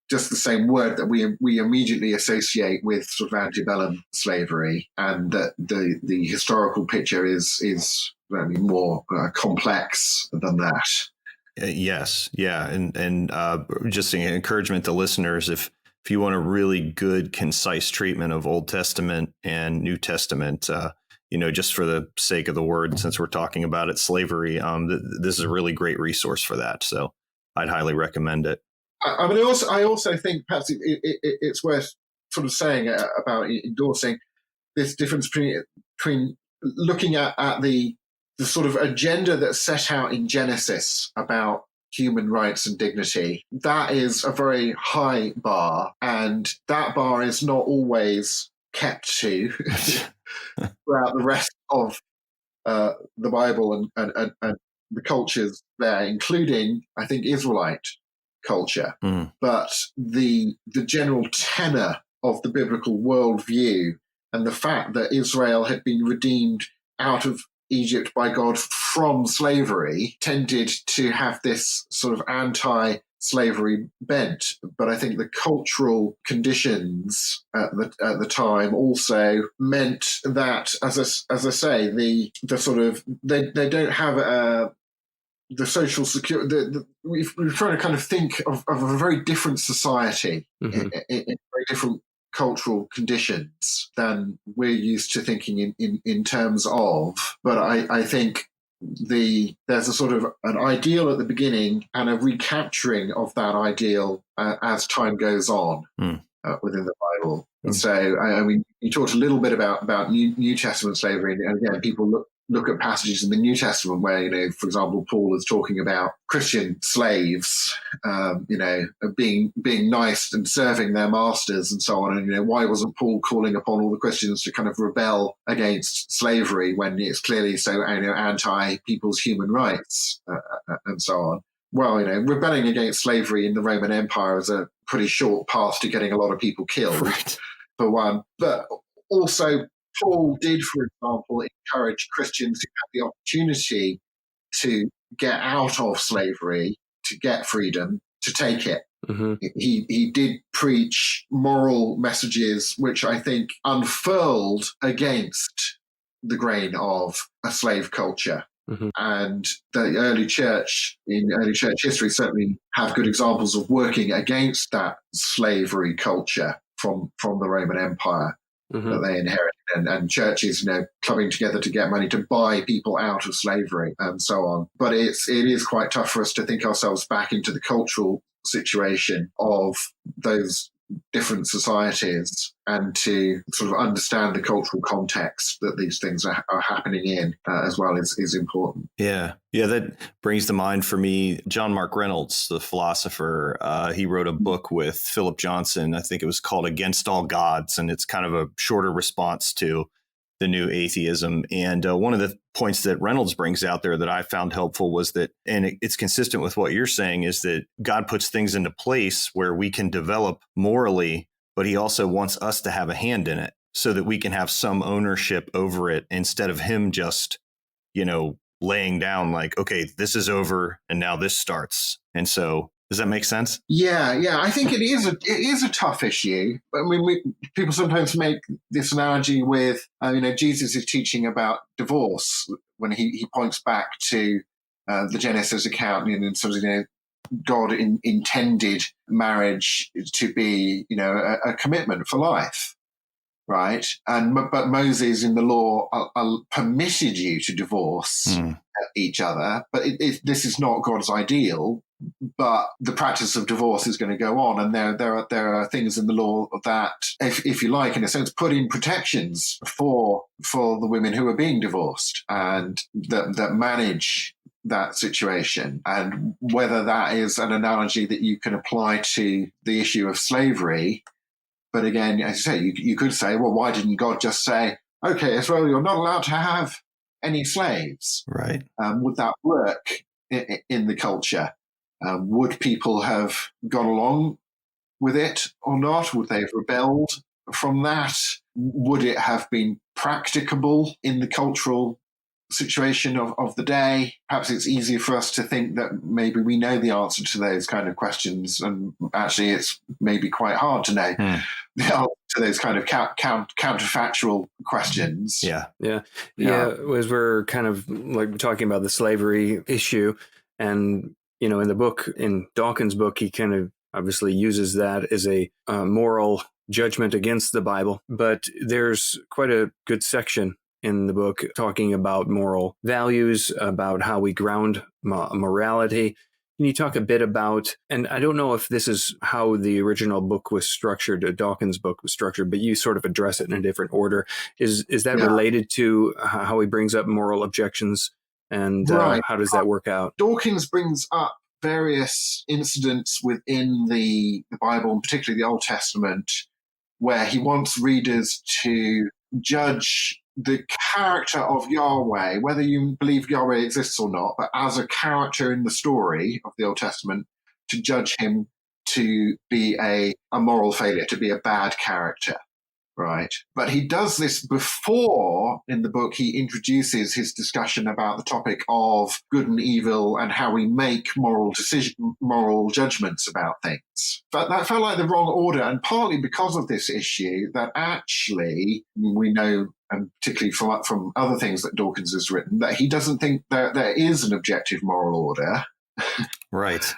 just the same word that we immediately associate with sort of antebellum slavery, and that the historical picture is really more complex than that. Yes. Yeah. And just an encouragement to listeners, if you want a really good, concise treatment of Old Testament and New Testament, just for the sake of the word, since we're talking about it, slavery, this is a really great resource for that. So I'd highly recommend it. I also think perhaps it's worth sort of saying about endorsing this difference between looking at the sort of agenda that's set out in Genesis about human rights and dignity. That is a very high bar, and that bar is not always kept to throughout the rest of the Bible and the cultures there, including, I think, Israelite culture. But the general tenor of the biblical worldview, and the fact that Israel had been redeemed out of Egypt by God from slavery, tended to have this sort of slavery meant. But I think the cultural conditions at the time also meant that, as I say, the sort of they don't have the social security. We're trying to kind of think of a very different society in very different cultural conditions than we're used to thinking in terms of. But I think there's a sort of an ideal at the beginning and a recapturing of that ideal as time goes on within the Bible. And so, I mean, you talked a little bit about New Testament slavery, and again, people look at passages in the New Testament where, for example, Paul is talking about Christian slaves, being nice and serving their masters and so on. And, why wasn't Paul calling upon all the Christians to kind of rebel against slavery when it's clearly so, anti people's human rights and so on? Well, rebelling against slavery in the Roman Empire is a pretty short path to getting a lot of people killed, right, for one. But also, Paul did, for example, encourage Christians who had the opportunity to get out of slavery, to get freedom, to take it. He did preach moral messages which I think unfurled against the grain of a slave culture. And the early church, in early church history, certainly have good examples of working against that slavery culture from the Roman Empire that they inherited, and churches, clubbing together to get money to buy people out of slavery and so on. But it is quite tough for us to think ourselves back into the cultural situation of those different societies and to sort of understand the cultural context that these things are happening in as well is important. Yeah, that brings to mind for me John Mark Reynolds, the philosopher. He wrote a book with Philip Johnson. I think it was called Against All Gods, and it's kind of a shorter response to the new atheism. And one of the points that Reynolds brings out there that I found helpful was that, and it's consistent with what you're saying, is that God puts things into place where we can develop morally, but he also wants us to have a hand in it so that we can have some ownership over it instead of him just, laying down like, okay, this is over and now this starts. And so, does that make sense? Yeah. I think it is a tough issue. I mean, people sometimes make this analogy with, Jesus is teaching about divorce when he points back to the Genesis account, and sort of, God intended marriage to be, a commitment for life, right? But Moses in the law permitted you to divorce each other, but this is not God's ideal. But the practice of divorce is going to go on, and there are things in the law that, if you like, in a sense, put in protections for the women who are being divorced and that manage that situation. And whether that is an analogy that you can apply to the issue of slavery, but again, as you say, you could say, well, why didn't God just say, okay, Israel, you're not allowed to have any slaves? Right. Would that work in the culture? Would people have gone along with it or not? Would they have rebelled from that? Would it have been practicable in the cultural situation of the day? Perhaps it's easier for us to think that maybe we know the answer to those kind of questions, and actually it's maybe quite hard to know the answer to those kind of counterfactual questions. Yeah. As we're kind of like talking about the slavery issue, and in the book, in Dawkins' book, he kind of obviously uses that as a moral judgment against the Bible. But there's quite a good section in the book talking about moral values, about how we ground morality. Can you talk a bit about, and I don't know if this is how the original book was structured, Dawkins' book was structured, but you sort of address it in a different order. Is that related to how he brings up moral objections? And right. How does that work out? Dawkins brings up various incidents within the Bible, and particularly the Old Testament, where he wants readers to judge the character of Yahweh, whether you believe Yahweh exists or not, but as a character in the story of the Old Testament, to judge him to be a moral failure, to be a bad character. right? But he does this before, in the book, he introduces his discussion about the topic of good and evil and how we make moral judgments about things. But that felt like the wrong order, and partly because of this issue that actually we know, and particularly from other things that Dawkins has written, that he doesn't think that there is an objective moral order. Right.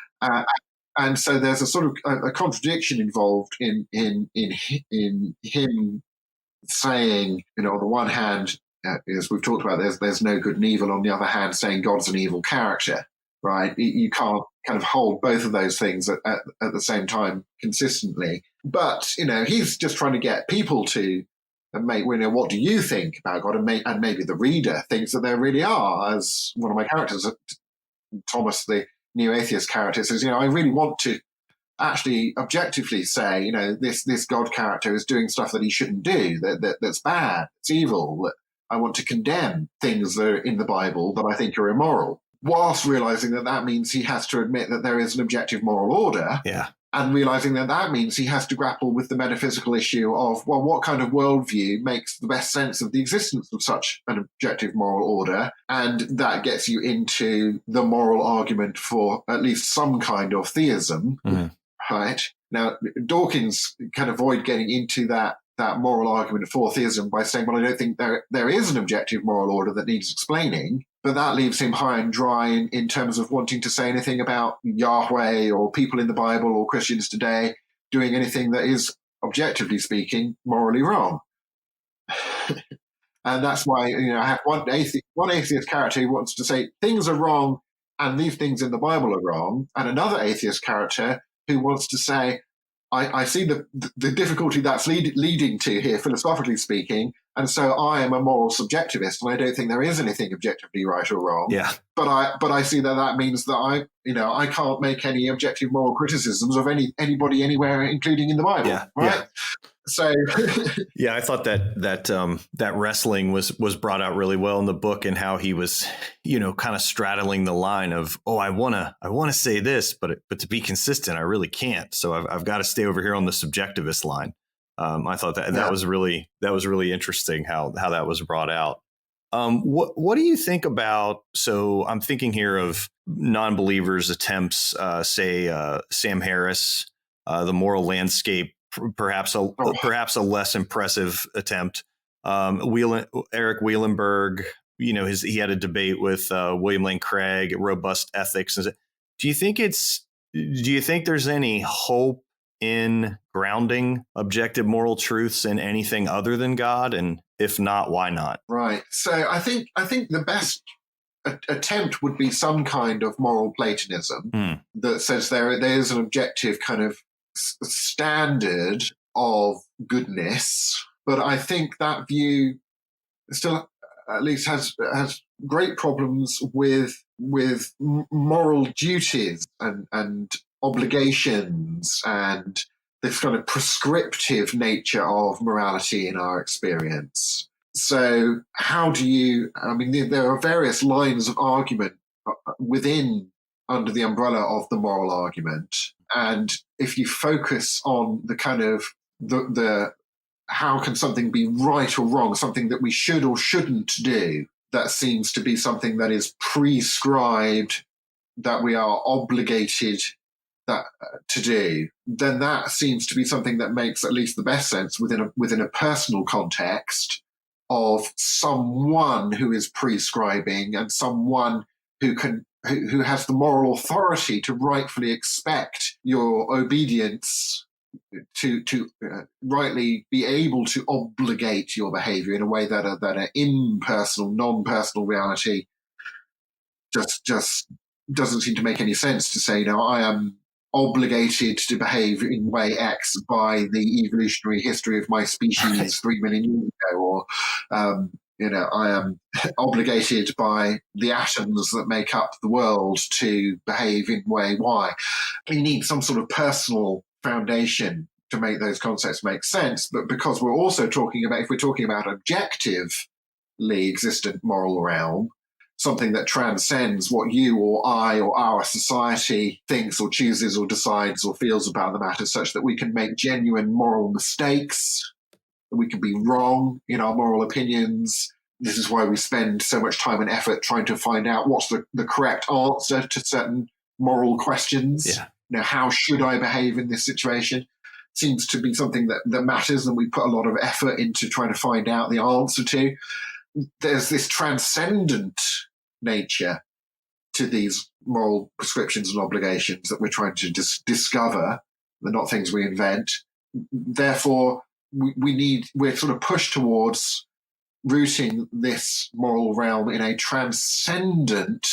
And so there's a sort of a contradiction involved in him saying, on the one hand, as we've talked about, there's no good and evil. On the other hand, saying God's an evil character, right? You can't kind of hold both of those things at the same time consistently. But he's just trying to get people to make, what do you think about God? And maybe the reader thinks that there really are, as one of my characters, Thomas, the new atheist character, says, I really want to actually objectively say, this God character is doing stuff that he shouldn't do, that's bad, it's evil, that I want to condemn things that are in the Bible that I think are immoral, whilst realizing that means he has to admit that there is an objective moral order. Yeah. And realizing that means he has to grapple with the metaphysical issue of, well, what kind of worldview makes the best sense of the existence of such an objective moral order? And that gets you into the moral argument for at least some kind of theism, right? Now, Dawkins can avoid getting into that moral argument for theism by saying, well, I don't think there is an objective moral order that needs explaining. But that leaves him high and dry in terms of wanting to say anything about Yahweh or people in the Bible or Christians today doing anything that is, objectively speaking, morally wrong. And that's why I have one atheist character who wants to say things are wrong and these things in the Bible are wrong, and another atheist character who wants to say, I see the difficulty that's leading to here, philosophically speaking, and so I am a moral subjectivist, and I don't think there is anything objectively right or wrong. Yeah. But I see that means that I can't make any objective moral criticisms of anybody anywhere, including in the Bible. Yeah. Right. Yeah. So yeah, I thought that wrestling was brought out really well in the book, and how he was, kind of straddling the line of, I want to say this, but to be consistent, I really can't. So I've got to stay over here on the subjectivist line. I thought that was really interesting how that was brought out. What do you think about? So I'm thinking here of non-believers' attempts, say Sam Harris, the moral landscape. Perhaps a less impressive attempt. Eric Wielenberg, he had a debate with William Lane Craig, Robust Ethics. Do you think there's any hope in grounding objective moral truths in anything other than God? And if not, why not? Right. So I think the best attempt would be some kind of moral platonism that says there is an objective kind of standard of goodness, but I think that view still at least has great problems with moral duties and obligations and this kind of prescriptive nature of morality in our experience. So how do you, there are various lines of argument under the umbrella of the moral argument. And if you focus on the kind of the how can something be right or wrong, something that we should or shouldn't do, that seems to be something that is prescribed, that we are obligated to do, then that seems to be something that makes at least the best sense within a personal context of someone who is prescribing and someone who has the moral authority to rightfully expect your obedience, to rightly be able to obligate your behavior in a way that an impersonal, non-personal reality just doesn't seem to make any sense to say, I am obligated to behave in way X by the evolutionary history of my species 3 million years ago, or I am obligated by the atoms that make up the world to behave in way Y. We need some sort of personal foundation to make those concepts make sense. But because we're also talking about, if we're talking about objectively existent moral realm, something that transcends what you or I or our society thinks or chooses or decides or feels about the matter, such that we can make genuine moral mistakes We can be wrong in our moral opinions. This is why we spend so much time and effort trying to find out what's the correct answer to certain moral questions. Yeah. You know, how should I behave in this situation? Seems to be something that matters, and we put a lot of effort into trying to find out the answer to. There's this transcendent nature to these moral prescriptions and obligations that we're trying to discover. They're not things we invent. Therefore, we're sort of pushed towards rooting this moral realm in a transcendent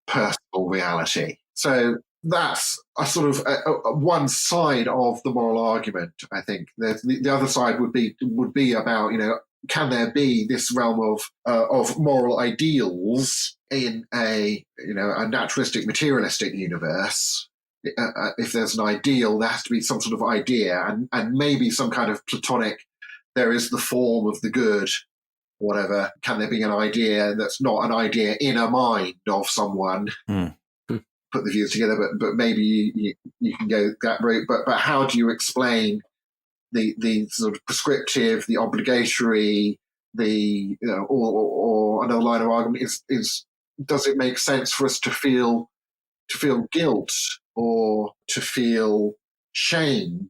personal reality. So that's a sort of one side of the moral argument. I think the other side would be about, you know, can there be this realm of moral ideals in a naturalistic materialistic universe? If there's an ideal, there has to be some sort of idea, and maybe some kind of Platonic. There is the form of the good, whatever. Can there be an idea that's not an idea in a mind of someone? Put the views together, but maybe you can go that route. But how do you explain the sort of prescriptive, the obligatory, or another line of argument is does it make sense for us to feel guilt or to feel shame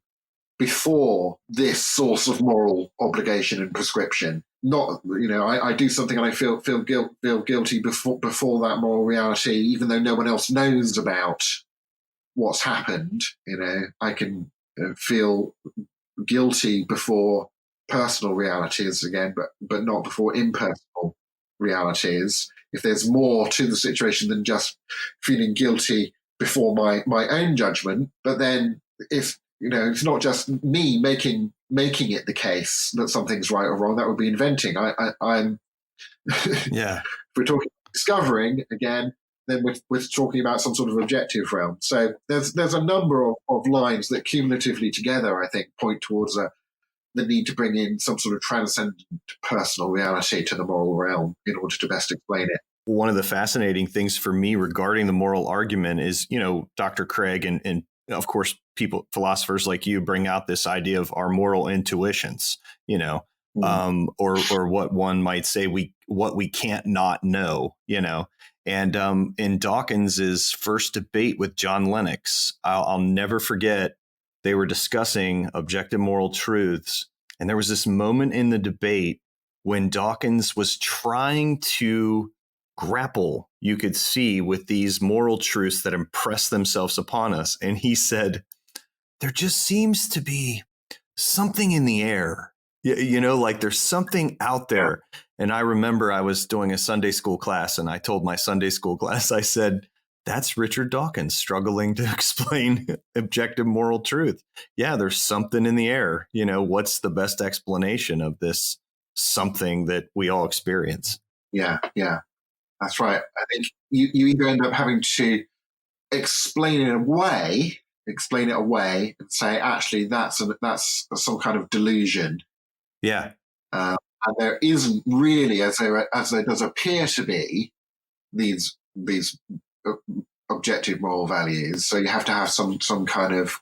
before this source of moral obligation and prescription? Not, you know, I do something and I feel guilty before that moral reality, even though no one else knows about what's happened. You know, I can feel guilty before personal realities again, but not before impersonal realities. If there's more to the situation than just feeling guilty before my own judgment, but then if, you know, it's not just me making it the case that something's right or wrong, that would be inventing. I'm Yeah. If we're talking discovering again, then we're talking about some sort of objective realm. So there's a number of lines that cumulatively together, I think, point towards the need to bring in some sort of transcendent personal reality to the moral realm in order to best explain it. One of the fascinating things for me regarding the moral argument is, you know, Dr. Craig and of course, philosophers like you bring out this idea of our moral intuitions, you know, or what one might say what we can't not know, you know. And in Dawkins's first debate with John Lennox, I'll never forget, they were discussing objective moral truths. And there was this moment in the debate when Dawkins was trying to grapple, you could see, with these moral truths that impress themselves upon us. And he said, there just seems to be something in the air, you know, like there's something out there. And I remember I was doing a Sunday school class and I told my Sunday school class, I said, that's Richard Dawkins struggling to explain objective moral truth. Yeah, there's something in the air. You know, what's the best explanation of this something that we all experience? Yeah. That's right. I think you either end up having to explain it away, and say, actually, that's some kind of delusion. Yeah. And there isn't really, as there does appear to be, these objective moral values. So you have to have some kind of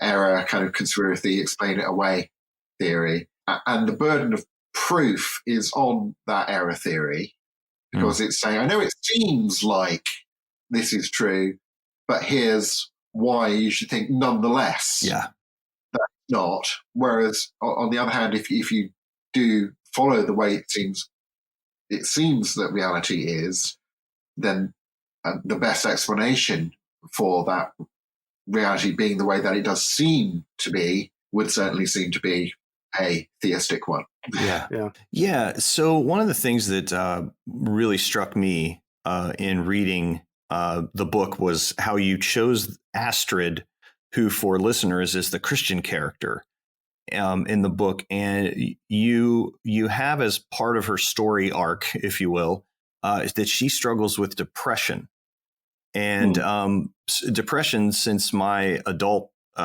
error, kind of conspiracy, explain it away theory. And the burden of proof is on that error theory, because it's saying, I know it seems like this is true, but here's why you should think nonetheless that's not. Whereas on the other hand, if you do follow the way it seems that reality is, then the best explanation for that reality being the way that it does seem to be would certainly seem to be a theistic one. Yeah. So one of the things that really struck me in reading the book was how you chose Astrid, who for listeners is the Christian character in the book. And you have as part of her story arc, if you will, that she struggles with depression. And depression, since my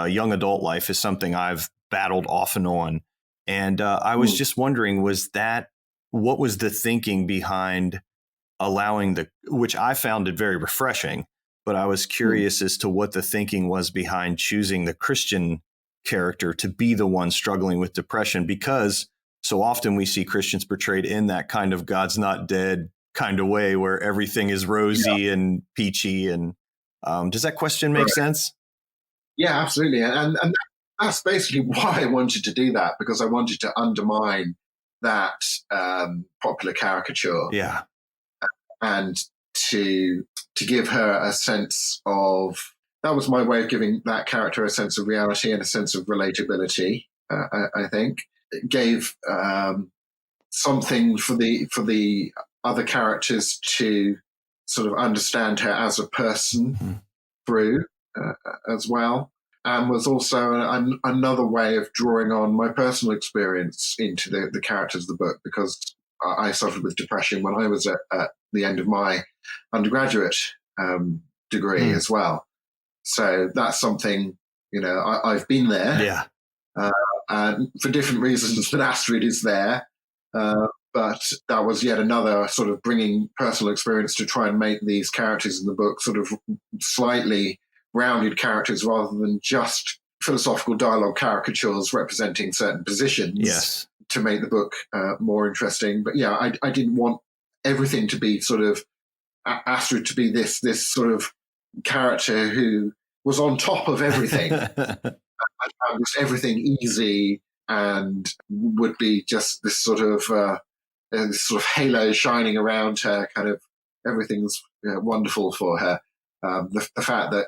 young adult life, is something I've battled off and on. And I was just wondering, what was the thinking behind allowing which I found it very refreshing, but I was curious as to what the thinking was behind choosing the Christian character to be the one struggling with depression, because so often we see Christians portrayed in that kind of God's not dead kind of way where everything is rosy and peachy. And does that question make sense? Yeah, absolutely. And that's basically why I wanted to do that, because I wanted to undermine that popular caricature. Yeah. And to give her a sense of, that was my way of giving that character a sense of reality and a sense of relatability. I think it gave something for the other characters to sort of understand her as a person through as well, and was also another way of drawing on my personal experience into the characters of the book, because I suffered with depression when I was at the end of my undergraduate degree as well. So that's something, I've been there. Yeah. And for different reasons than Astrid is there. But that was yet another sort of bringing personal experience to try and make these characters in the book sort of slightly rounded characters rather than just philosophical dialogue caricatures representing certain positions. Yes. To make the book more interesting. But yeah, I didn't want everything to be sort of Astrid to be this sort of character who was on top of everything. I found just everything easy and would be just this sort of halo shining around her, kind of everything's wonderful for her. The fact that,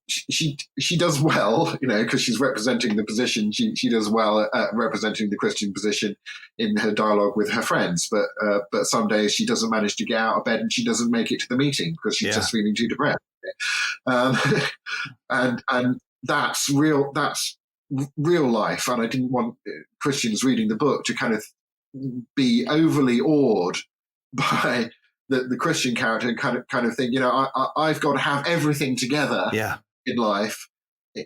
she does well, because she's representing the position. She does well at representing the Christian position in her dialogue with her friends. But some days she doesn't manage to get out of bed and she doesn't make it to the meeting because she's just feeling too depressed. And that's real. That's real life. And I didn't want Christians reading the book to kind of be overly awed by the Christian character and kind of think, I've got to have everything together in life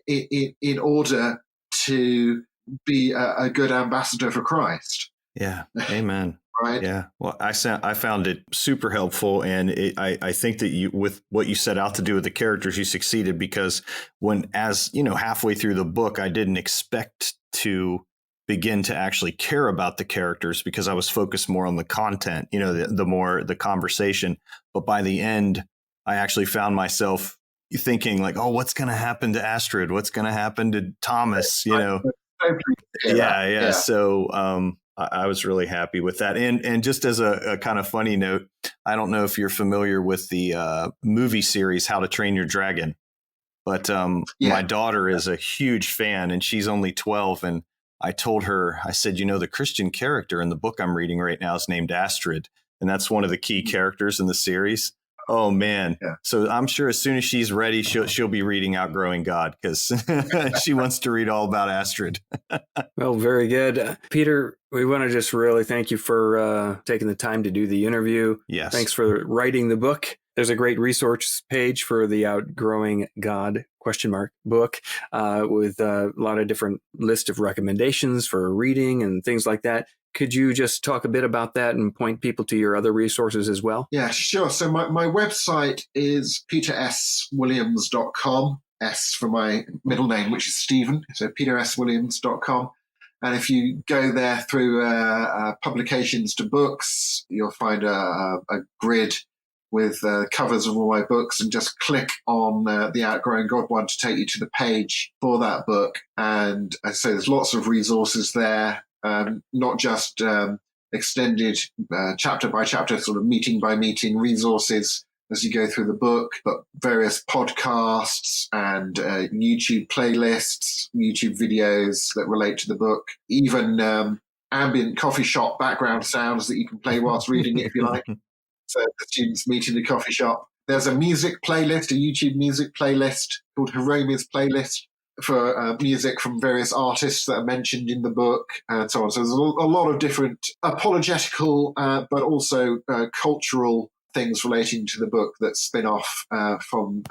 in order to be a good ambassador for Christ. Yeah. Amen. Right. Yeah. Well, I found it super helpful. And I think that with what you set out to do with the characters, you succeeded, because halfway through the book, I didn't expect to begin to actually care about the characters because I was focused more on the content, the conversation. But by the end, I actually found myself thinking like, oh, what's going to happen to Astrid? What's going to happen to Thomas? Yeah. So I was really happy with that. And just as a kind of funny note, I don't know if you're familiar with the movie series, How to Train Your Dragon, but my daughter is a huge fan and she's only 12. And I told her, I said, the Christian character in the book I'm reading right now is named Astrid. And that's one of the key characters in the series. Oh, man. Yeah. So I'm sure as soon as she's ready, she'll be reading Outgrowing God because she wants to read all about Astrid. Well, very good. Peter, we want to just really thank you for taking the time to do the interview. Yes. Thanks for writing the book. There's a great resource page for the Outgrowing God ? Book with a lot of different list of recommendations for reading and things like that. Could you just talk a bit about that and point people to your other resources as well? Yeah, sure. So my website is peterswilliams.com, S for my middle name, which is Stephen, so peterswilliams.com. And if you go there through publications to books, you'll find a grid with covers of all my books, and just click on the Outgrowing God one to take you to the page for that book. And I say there's lots of resources there, not just extended chapter by chapter, sort of meeting by meeting resources as you go through the book, but various podcasts and YouTube playlists, YouTube videos that relate to the book, even ambient coffee shop background sounds that you can play whilst reading it if you like. So the students meet in the coffee shop. There's a music playlist, a YouTube music playlist called Hiromi's Playlist for music from various artists that are mentioned in the book and so on. So there's a lot of different apologetical but also cultural things relating to the book that spin off from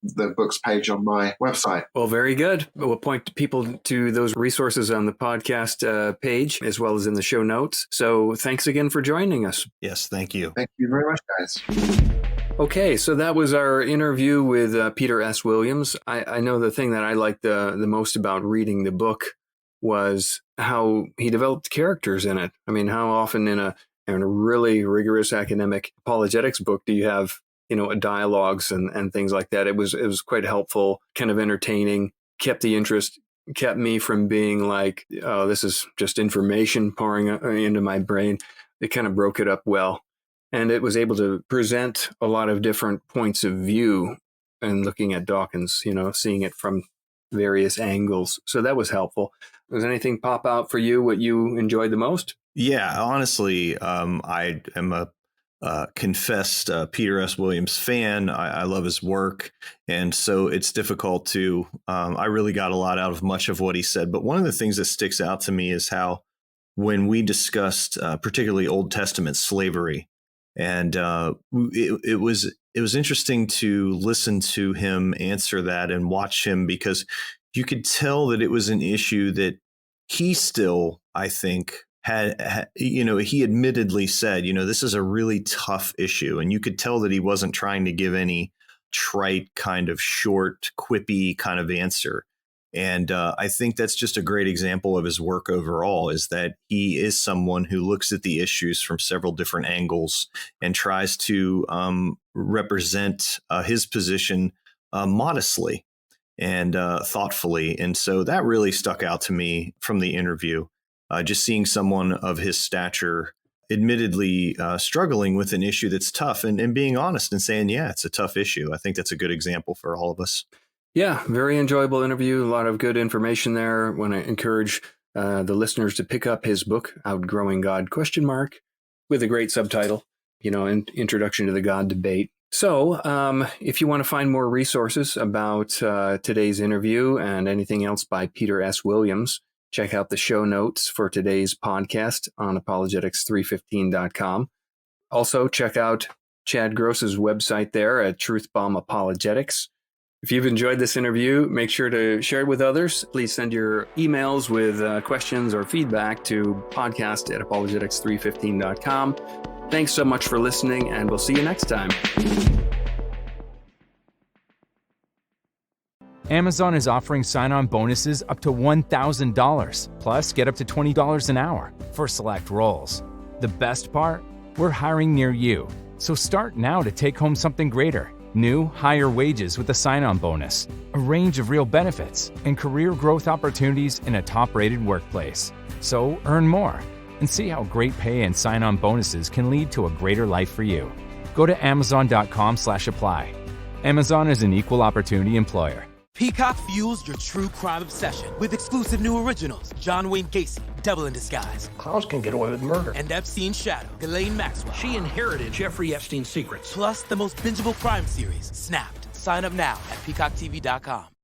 the book's page on my website. Well, very good. We'll point people to those resources on the podcast page as well as in the show notes. So thanks again for joining us. Yes, thank you. Thank you very much, guys. Okay, so that was our interview with Peter S. Williams. I know the thing that I liked the most about reading the book was how he developed characters in it. I mean, how often in a really rigorous academic apologetics book do you have, dialogues and things like that? It was quite helpful, kind of entertaining, kept the interest, kept me from being like, oh, this is just information pouring into my brain. It kind of broke it up well. And it was able to present a lot of different points of view and looking at Dawkins, seeing it from various angles. So that was helpful. Does anything pop out for you, what you enjoyed the most? Yeah, honestly, I am a confessed Peter S. Williams fan. I love his work. And so it's difficult to, I really got a lot out of much of what he said. But one of the things that sticks out to me is how when we discussed particularly Old Testament slavery, and it was interesting to listen to him answer that and watch him, because you could tell that it was an issue that he still, I think, had he admittedly said, this is a really tough issue. And you could tell that he wasn't trying to give any trite kind of short, quippy kind of answer. And I think that's just a great example of his work overall, is that he is someone who looks at the issues from several different angles and tries to represent his position modestly and thoughtfully. And so that really stuck out to me from the interview, just seeing someone of his stature admittedly struggling with an issue that's tough and being honest and saying, yeah, it's a tough issue. I think that's a good example for all of us. Yeah, very enjoyable interview. A lot of good information there. I want to encourage the listeners to pick up his book, Outgrowing God, ? With a great subtitle, an introduction to the God debate. So if you want to find more resources about today's interview and anything else by Peter S. Williams, check out the show notes for today's podcast on apologetics315.com. Also, check out Chad Gross's website there at Truth Bomb Apologetics. If you've enjoyed this interview, make sure to share it with others. Please send your emails with questions or feedback to podcast@apologetics315.com. Thanks so much for listening, and we'll see you next time. Amazon is offering sign-on bonuses up to $1,000, plus get up to $20 an hour for select roles. The best part? We're hiring near you. So start now to take home something greater. New, higher wages with a sign-on bonus, a range of real benefits, and career growth opportunities in a top-rated workplace. So earn more and see how great pay and sign-on bonuses can lead to a greater life for you. Go to amazon.com/apply. Amazon is an equal opportunity employer. Peacock fuels your true crime obsession with exclusive new originals. John Wayne Gacy, Double in Disguise. Clowns can get away with murder. And Epstein's shadow, Ghislaine Maxwell. She inherited Jeffrey Epstein's secrets. Plus the most bingeable crime series, Snapped. Sign up now at peacocktv.com.